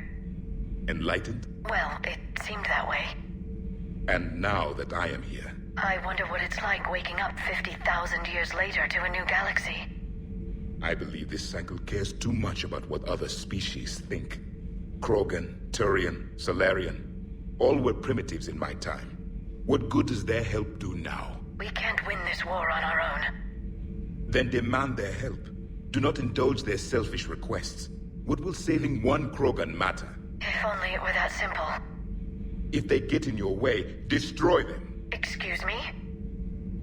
[SPEAKER 8] Enlightened?
[SPEAKER 17] Well, it seemed that way.
[SPEAKER 8] And now that I am here,
[SPEAKER 17] I wonder what it's like waking up 50,000 years later to a new galaxy.
[SPEAKER 8] I believe this cycle cares too much about what other species think. Krogan, Turian, Solarian, all were primitives in my time. What good does their help do now?
[SPEAKER 17] We can't win this war on our own.
[SPEAKER 8] Then demand their help. Do not indulge their selfish requests. What will saving one Krogan matter?
[SPEAKER 17] If only it were that simple.
[SPEAKER 8] If they get in your way, destroy them.
[SPEAKER 17] Excuse me?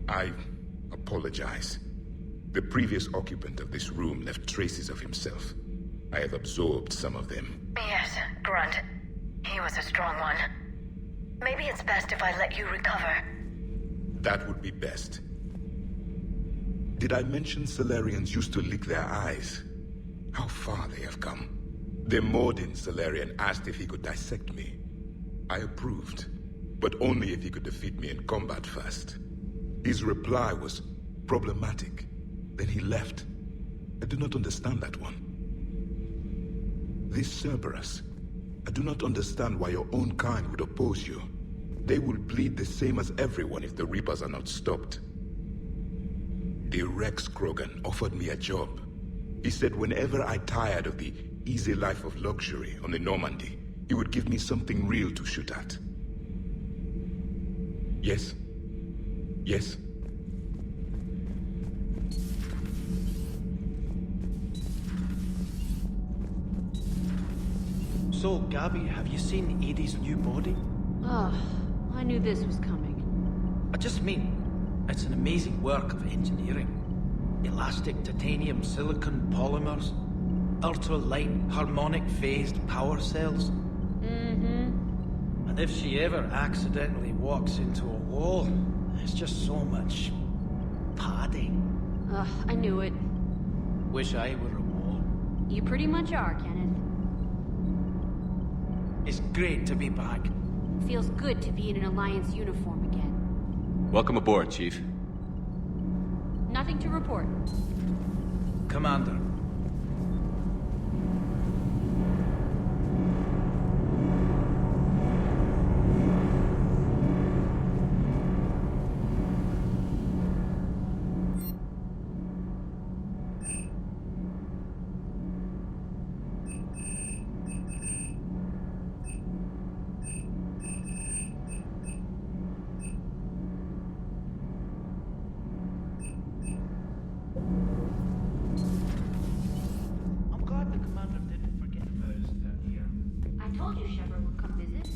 [SPEAKER 8] I apologize. The previous occupant of this room left traces of himself. I have absorbed some of them.
[SPEAKER 17] Yes, Grunt. He was a strong one. Maybe it's best if I let you recover.
[SPEAKER 8] That would be best. Did I mention Solarians used to lick their eyes? How far they have come. The Mordin Solarian asked if he could dissect me. I approved, but only if he could defeat me in combat first. His reply was problematic. Then he left. I do not understand that one. This Cerberus, I do not understand why your own kind would oppose you. They will bleed the same as everyone if the Reapers are not stopped. The Rex Krogan offered me a job. He said whenever I tired of the easy life of luxury on the Normandy, he would give me something real to shoot at. Yes. Yes.
[SPEAKER 20] So, Gabby, have you seen Edie's new body?
[SPEAKER 12] Oh, I knew this was coming.
[SPEAKER 20] I just mean, it's an amazing work of engineering. Elastic titanium silicon polymers, ultra-light harmonic phased power cells.
[SPEAKER 12] Mm-hmm.
[SPEAKER 20] And if she ever accidentally walks into a wall, there's just so much padding.
[SPEAKER 12] Ugh, I knew it.
[SPEAKER 20] Wish I were a wall.
[SPEAKER 12] You pretty much are, Kenneth.
[SPEAKER 20] It's great to be back.
[SPEAKER 12] Feels good to be in an Alliance uniform again.
[SPEAKER 3] Welcome aboard, Chief.
[SPEAKER 12] Nothing to report.
[SPEAKER 20] Commander.
[SPEAKER 12] you Shepard would come visit.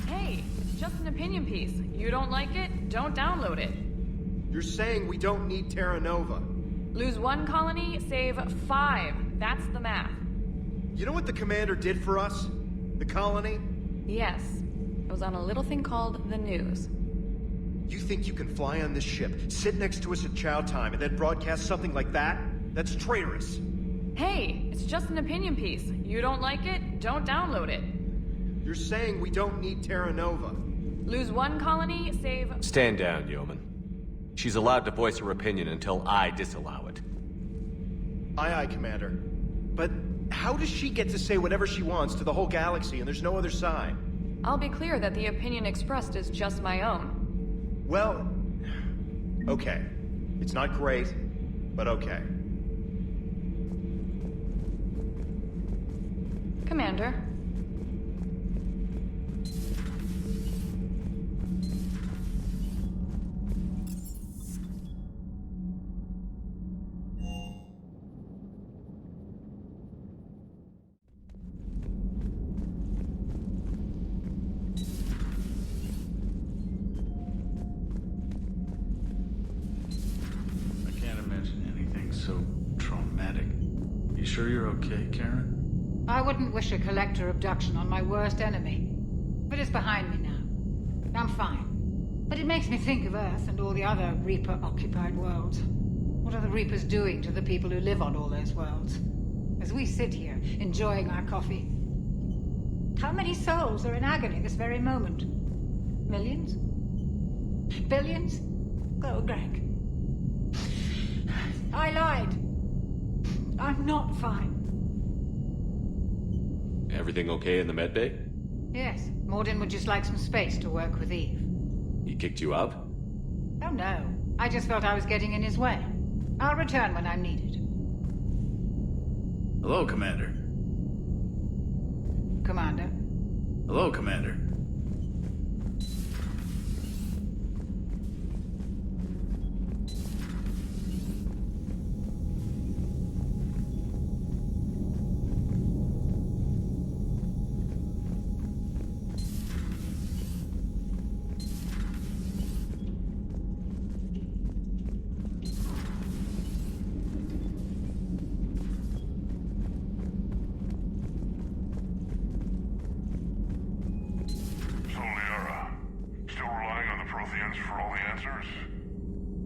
[SPEAKER 15] Hey, it's just an opinion piece. You don't like it? Don't download it.
[SPEAKER 2] You're saying we don't need Terra Nova.
[SPEAKER 15] Lose 1 colony, save 5. That's the math.
[SPEAKER 2] You know what the commander did for us? The colony?
[SPEAKER 15] Yes. It was on a little thing called the news.
[SPEAKER 2] You think you can fly on this ship, sit next to us at chow time, and then broadcast something like that? That's traitorous.
[SPEAKER 15] Hey, it's just an opinion piece. You don't like it? Don't download it.
[SPEAKER 2] You're saying we don't need Terra Nova.
[SPEAKER 15] Lose 1 colony, save...
[SPEAKER 3] Stand down, Yeoman. She's allowed to voice her opinion until I disallow it.
[SPEAKER 2] Aye, aye, Commander. But how does she get to say whatever she wants to the whole galaxy and there's no other side?
[SPEAKER 15] I'll be clear that the opinion expressed is just my own.
[SPEAKER 2] Well... okay. It's not great, but okay.
[SPEAKER 15] Commander.
[SPEAKER 10] So traumatic. You sure you're okay, Karen?
[SPEAKER 11] I wouldn't wish a collector abduction on my worst enemy. But it's behind me now. I'm fine. But it makes me think of Earth and all the other Reaper-occupied worlds. What are the Reapers doing to the people who live on all those worlds? As we sit here, enjoying our coffee. How many souls are in agony this very moment? Millions? Billions? Oh, Greg. I lied. I'm not fine.
[SPEAKER 3] Everything okay in the medbay?
[SPEAKER 11] Yes, Morden would just like some space to work with Eve.
[SPEAKER 3] He kicked you out?
[SPEAKER 11] Oh no, I just felt I was getting in his way. I'll return when I'm needed.
[SPEAKER 10] Hello, Commander.
[SPEAKER 11] Commander?
[SPEAKER 10] Hello, Commander.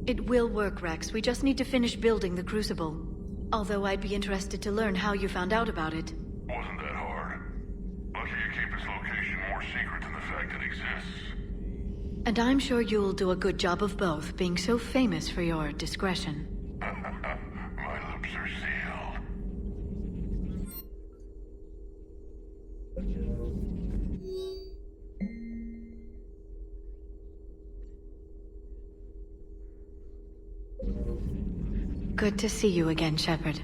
[SPEAKER 24] It will work, Rex. We just need to finish building the Crucible. Although I'd be interested to learn how you found out about it.
[SPEAKER 5] Wasn't that hard. Lucky you keep its location more secret than the fact it exists.
[SPEAKER 24] And I'm sure you'll do a good job of both, being so famous for your discretion.
[SPEAKER 5] My lips are sealed.
[SPEAKER 24] Good to see you again, Shepard.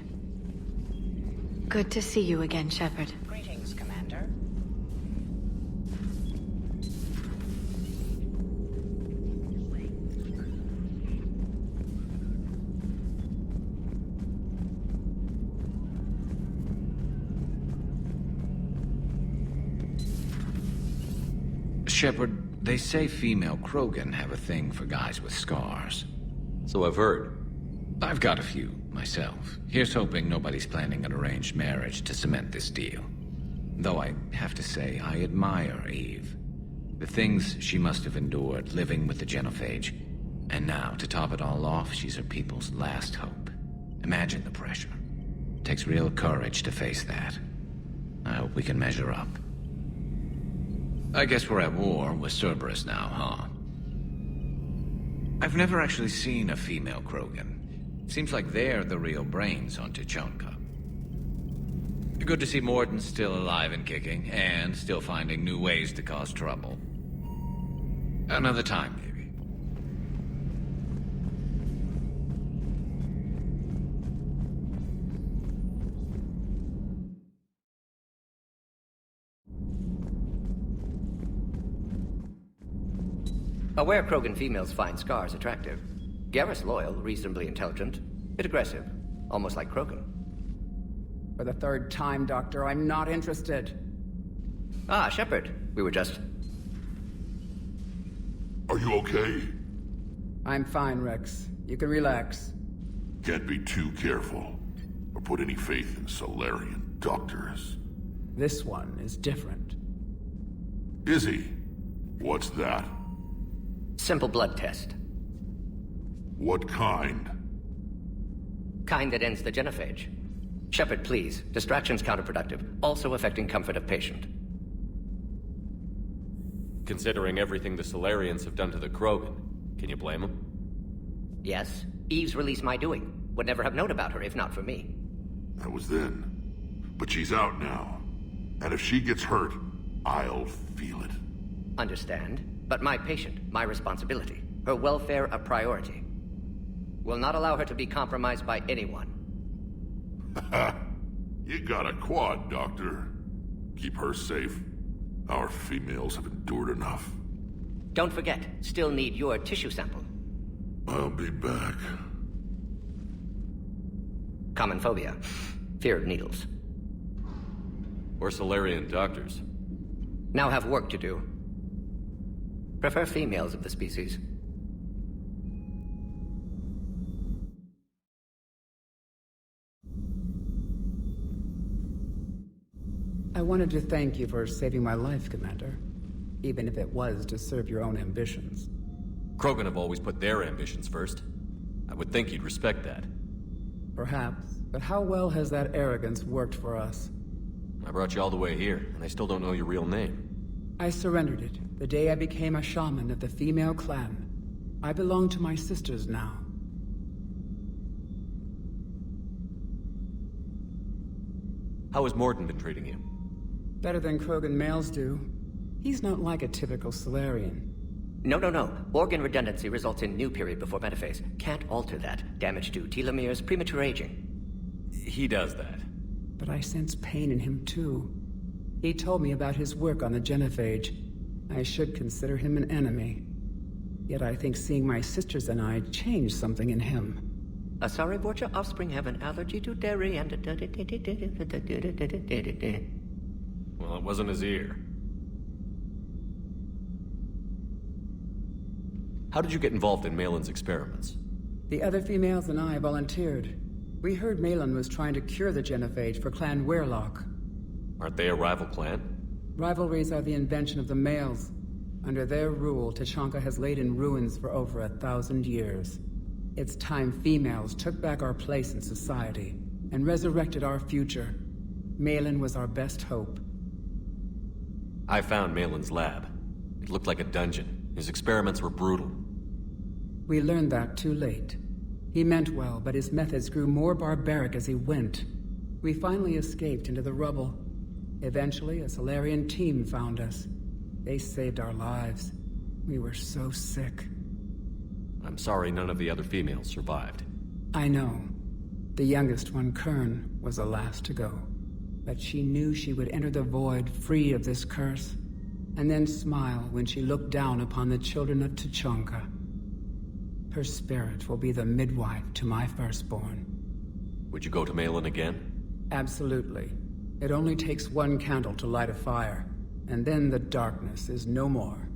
[SPEAKER 24] Good to see you again, Shepard.
[SPEAKER 16] Greetings, Commander.
[SPEAKER 25] Shepard, they say female Krogan have a thing for guys with scars.
[SPEAKER 9] So I've heard.
[SPEAKER 25] I've got a few, myself. Here's hoping nobody's planning an arranged marriage to cement this deal. Though I have to say, I admire Eve. The things she must have endured living with the genophage. And now, to top it all off, she's her people's last hope. Imagine the pressure. Takes real courage to face that. I hope we can measure up. I guess we're at war with Cerberus now, huh? I've never actually seen a female Krogan. Seems like they're the real brains on Tuchanka. Good to see Morden's still alive and kicking, and still finding new ways to cause trouble. Another time, maybe.
[SPEAKER 16] Aware Krogan females find scars attractive. Garrus loyal, reasonably intelligent, bit aggressive, almost like Krogan.
[SPEAKER 13] For the third time, Doctor, I'm not interested.
[SPEAKER 16] Ah, Shepard. We were just...
[SPEAKER 5] Are you okay?
[SPEAKER 13] I'm fine, Rex. You can relax.
[SPEAKER 5] Can't be too careful, or put any faith in Solarian doctors.
[SPEAKER 13] This one is different.
[SPEAKER 5] Is he? What's that?
[SPEAKER 16] Simple blood test.
[SPEAKER 5] What kind?
[SPEAKER 16] Kind that ends the genophage. Shepard, please. Distraction's counterproductive, also affecting comfort of patient.
[SPEAKER 3] Considering everything the Solarians have done to the Krogan, can you blame them?
[SPEAKER 16] Yes. Eve's release my doing. Would never have known about her if not for me.
[SPEAKER 5] That was then. But she's out now. And if she gets hurt, I'll feel it.
[SPEAKER 16] Understand. But my patient, my responsibility. Her welfare a priority. Will not allow her to be compromised by anyone.
[SPEAKER 5] You got a quad, Doctor. Keep her safe. Our females have endured enough.
[SPEAKER 16] Don't forget, still need your tissue sample.
[SPEAKER 5] I'll be back.
[SPEAKER 16] Common phobia. Fear of needles.
[SPEAKER 3] Or Solarian doctors.
[SPEAKER 16] Now have work to do. Prefer females of the species.
[SPEAKER 13] I wanted to thank you for saving my life, Commander. Even if it was to serve your own ambitions.
[SPEAKER 3] Krogan have always put their ambitions first. I would think you'd respect that.
[SPEAKER 13] Perhaps, but how well has that arrogance worked for us?
[SPEAKER 3] I brought you all the way here, and I still don't know your real name.
[SPEAKER 13] I surrendered it the day I became a shaman of the female clan. I belong to my sisters now.
[SPEAKER 3] How has Morden been treating you?
[SPEAKER 13] Better than Krogan males do. He's not like a typical Solarian.
[SPEAKER 16] No. Organ redundancy results in new period before metaphase. Can't alter that. Damage to telomeres, premature aging.
[SPEAKER 3] He does that.
[SPEAKER 13] But I sense pain in him too. He told me about his work on the genophage. I should consider him an enemy. Yet I think seeing my sisters and I changed something in him.
[SPEAKER 16] Sorry, Borgia offspring have an allergy to dairy and...
[SPEAKER 3] Well, it wasn't his ear. How did you get involved in Malin's experiments?
[SPEAKER 13] The other females and I volunteered. We heard Malin was trying to cure the genophage for Clan Weirlock.
[SPEAKER 3] Aren't they a rival clan?
[SPEAKER 13] Rivalries are the invention of the males. Under their rule, Tuchanka has laid in ruins for over 1,000 years. It's time females took back our place in society and resurrected our future. Malin was our best hope.
[SPEAKER 3] I found Malin's lab. It looked like a dungeon. His experiments were brutal.
[SPEAKER 13] We learned that too late. He meant well, but his methods grew more barbaric as he went. We finally escaped into the rubble. Eventually, a Solarian team found us. They saved our lives. We were so sick.
[SPEAKER 3] I'm sorry none of the other females survived.
[SPEAKER 13] I know. The youngest one, Kern, was the last to go. But she knew she would enter the void free of this curse, and then smile when she looked down upon the children of Tuchanka. Her spirit will be the midwife to my firstborn.
[SPEAKER 3] Would you go to Malin again?
[SPEAKER 13] Absolutely. It only takes one candle to light a fire, and then the darkness is no more.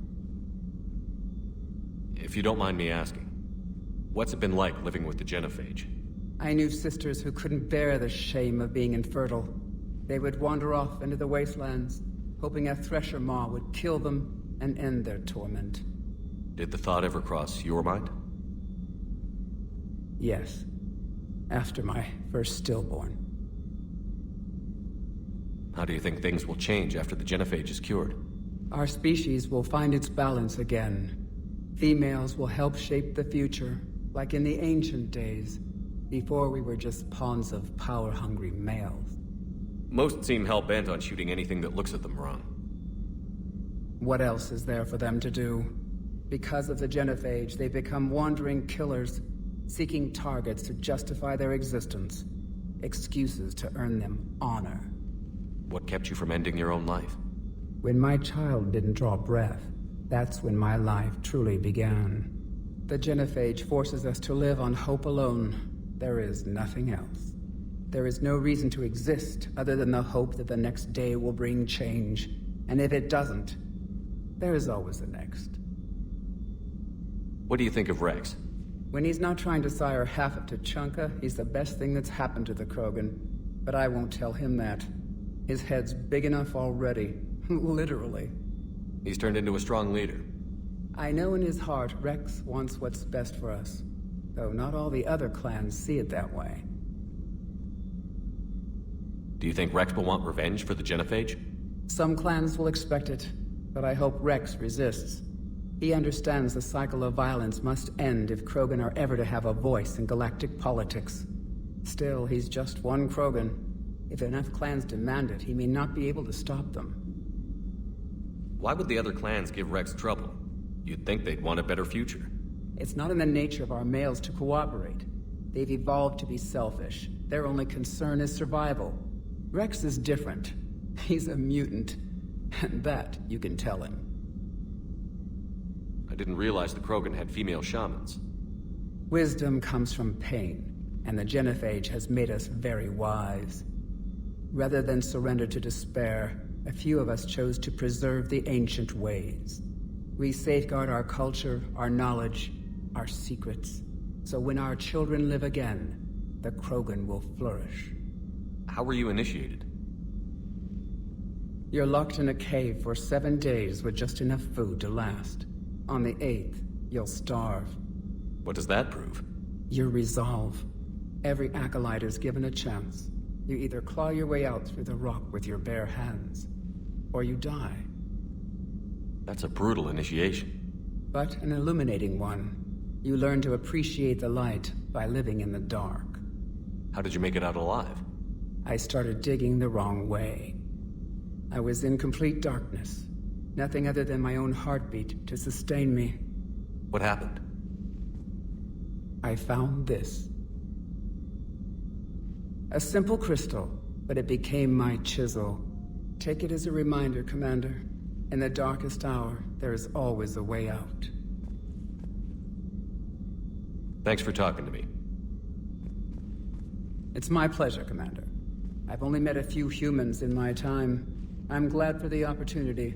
[SPEAKER 3] If you don't mind me asking, what's it been like living with the genophage?
[SPEAKER 13] I knew sisters who couldn't bear the shame of being infertile. They would wander off into the wastelands, hoping a thresher maw would kill them and end their torment.
[SPEAKER 3] Did the thought ever cross your mind?
[SPEAKER 13] Yes. After my first stillborn.
[SPEAKER 3] How do you think things will change after the genophage is cured?
[SPEAKER 13] Our species will find its balance again. Females will help shape the future, like in the ancient days, before we were just pawns of power-hungry males.
[SPEAKER 3] Most seem hell-bent on shooting anything that looks at them wrong.
[SPEAKER 13] What else is there for them to do? Because of the genophage, they become wandering killers, seeking targets to justify their existence. Excuses to earn them honor.
[SPEAKER 3] What kept you from ending your own life?
[SPEAKER 13] When my child didn't draw breath, that's when my life truly began. The genophage forces us to live on hope alone. There is nothing else. There is no reason to exist other than the hope that the next day will bring change. And if it doesn't, there is always the next.
[SPEAKER 3] What do you think of Rex?
[SPEAKER 13] When he's not trying to sire half of Tuchanka, he's the best thing that's happened to the Krogan. But I won't tell him that. His head's big enough already. Literally.
[SPEAKER 3] He's turned into a strong leader.
[SPEAKER 13] I know in his heart Rex wants what's best for us. Though not all the other clans see it that way.
[SPEAKER 3] Do you think Rex will want revenge for the genophage?
[SPEAKER 13] Some clans will expect it, but I hope Rex resists. He understands the cycle of violence must end if Krogan are ever to have a voice in galactic politics. Still, he's just one Krogan. If enough clans demand it, he may not be able to stop them.
[SPEAKER 3] Why would the other clans give Rex trouble? You'd think they'd want a better future.
[SPEAKER 13] It's not in the nature of our males to cooperate. They've evolved to be selfish. Their only concern is survival. Rex is different. He's a mutant. And that you can tell him.
[SPEAKER 3] I didn't realize the Krogan had female shamans.
[SPEAKER 13] Wisdom comes from pain, and the genophage has made us very wise. Rather than surrender to despair, a few of us chose to preserve the ancient ways. We safeguard our culture, our knowledge, our secrets. So when our children live again, the Krogan will flourish.
[SPEAKER 3] How were you initiated?
[SPEAKER 13] You're locked in a cave for 7 days with just enough food to last. On the 8th, you'll starve.
[SPEAKER 3] What does that prove?
[SPEAKER 13] Your resolve. Every acolyte is given a chance. You either claw your way out through the rock with your bare hands, or you die.
[SPEAKER 3] That's a brutal initiation.
[SPEAKER 13] But an illuminating one. You learn to appreciate the light by living in the dark.
[SPEAKER 3] How did you make it out alive?
[SPEAKER 13] I started digging the wrong way. I was in complete darkness. Nothing other than my own heartbeat to sustain me.
[SPEAKER 3] What happened?
[SPEAKER 13] I found this. A simple crystal, but it became my chisel. Take it as a reminder, Commander. In the darkest hour, there is always a way out.
[SPEAKER 3] Thanks for talking to me.
[SPEAKER 13] It's my pleasure, Commander. I've only met a few humans in my time. I'm glad for the opportunity.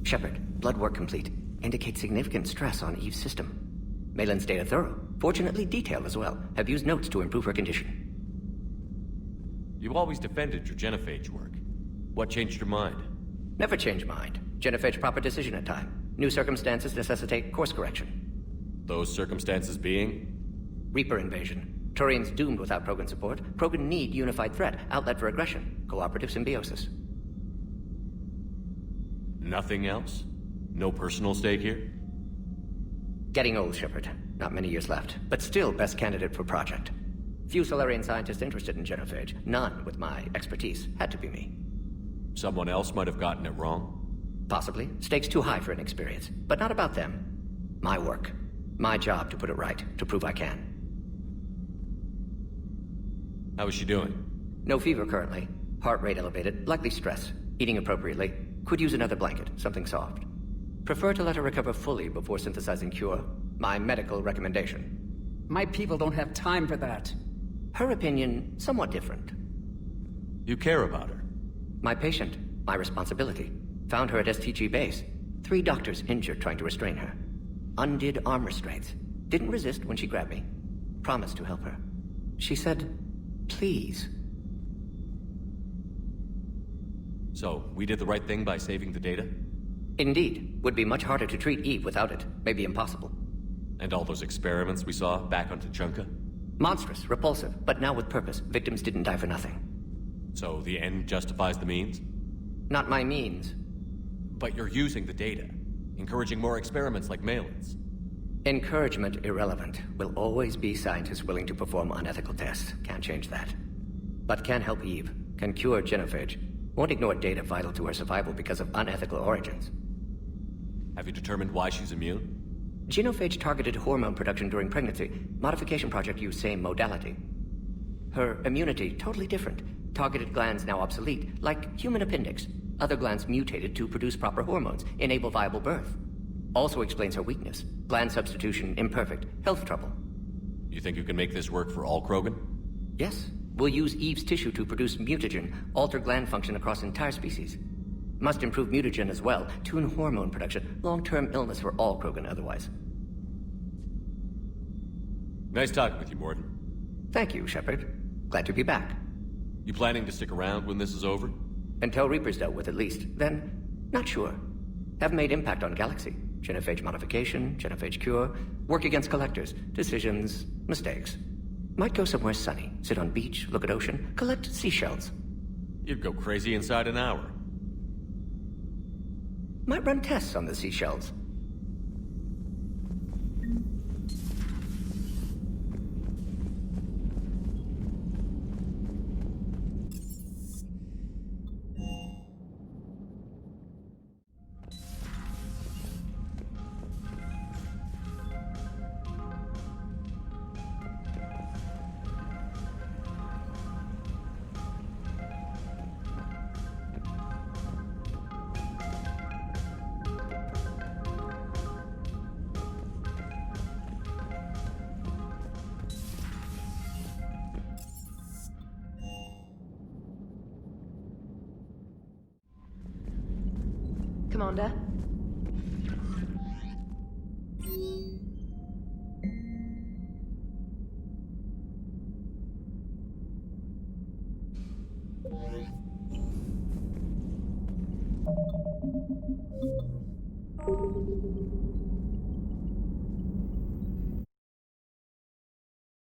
[SPEAKER 16] Shepard, blood work complete. indicate significant stress on Eve's system. Malin's data thorough, fortunately detailed as well. Have used notes to improve her condition.
[SPEAKER 3] You always defended your genophage work. What changed your mind?
[SPEAKER 16] Never change mind. Genophage proper decision at time. New circumstances necessitate course correction.
[SPEAKER 3] Those circumstances being?
[SPEAKER 16] Reaper invasion. Turians doomed without Krogan support. Krogan need unified threat, outlet for aggression, cooperative symbiosis.
[SPEAKER 3] Nothing else? No personal stake here?
[SPEAKER 16] Getting old, Shepard. Not many years left, but still best candidate for project. Few Solarian scientists interested in genophage. None with my expertise. Had to be me.
[SPEAKER 3] Someone else might have gotten it wrong?
[SPEAKER 16] Possibly. Stakes too high for inexperience. But not about them. My work. My job to put it right, to prove I can.
[SPEAKER 3] How is she doing?
[SPEAKER 16] No fever currently. Heart rate elevated, likely stress. Eating appropriately. Could use another blanket, something soft. Prefer to let her recover fully before synthesizing cure. My medical recommendation.
[SPEAKER 13] My people don't have time for that.
[SPEAKER 16] Her opinion, somewhat different.
[SPEAKER 3] You care about her?
[SPEAKER 16] My patient, my responsibility. Found her at STG base. 3 doctors injured trying to restrain her. Undid arm restraints. Didn't resist when she grabbed me. Promised to help her. She said, please.
[SPEAKER 3] So, we did the right thing by saving the data?
[SPEAKER 16] Indeed. Would be much harder to treat Eve without it. Maybe impossible.
[SPEAKER 3] And all those experiments we saw back on Tuchanka?
[SPEAKER 16] Monstrous, repulsive, but now with purpose. Victims didn't die for nothing.
[SPEAKER 3] So the end justifies the means?
[SPEAKER 16] Not my means.
[SPEAKER 3] But you're using the data, encouraging more experiments like Malin's.
[SPEAKER 16] Encouragement irrelevant. Will always be scientists willing to perform unethical tests. Can't change that. But can help Eve. Can cure genophage. Won't ignore data vital to her survival because of unethical origins.
[SPEAKER 3] Have you determined why she's immune?
[SPEAKER 16] Genophage targeted hormone production during pregnancy. Modification project used same modality. Her immunity, totally different. Targeted glands now obsolete, like human appendix. Other glands mutated to produce proper hormones, enable viable birth. Also explains her weakness. Gland substitution imperfect. Health trouble.
[SPEAKER 3] You think you can make this work for all Krogan?
[SPEAKER 16] Yes. We'll use Eve's tissue to produce mutagen, alter gland function across entire species. Must improve mutagen as well, tune hormone production. Long-term illness for all Krogan otherwise.
[SPEAKER 3] Nice talking with you, Morden.
[SPEAKER 16] Thank you, Shepard. Glad to be back.
[SPEAKER 3] You planning to stick around when this is over?
[SPEAKER 16] Until Reaper's dealt with, at least. Then, not sure. Have made impact on Galaxy. Genophage modification, genophage cure, work against collectors, decisions, mistakes. Might go somewhere sunny, sit on beach, look at ocean, collect seashells.
[SPEAKER 3] You'd go crazy inside an hour.
[SPEAKER 16] Might run tests on the seashells.
[SPEAKER 6] Commander?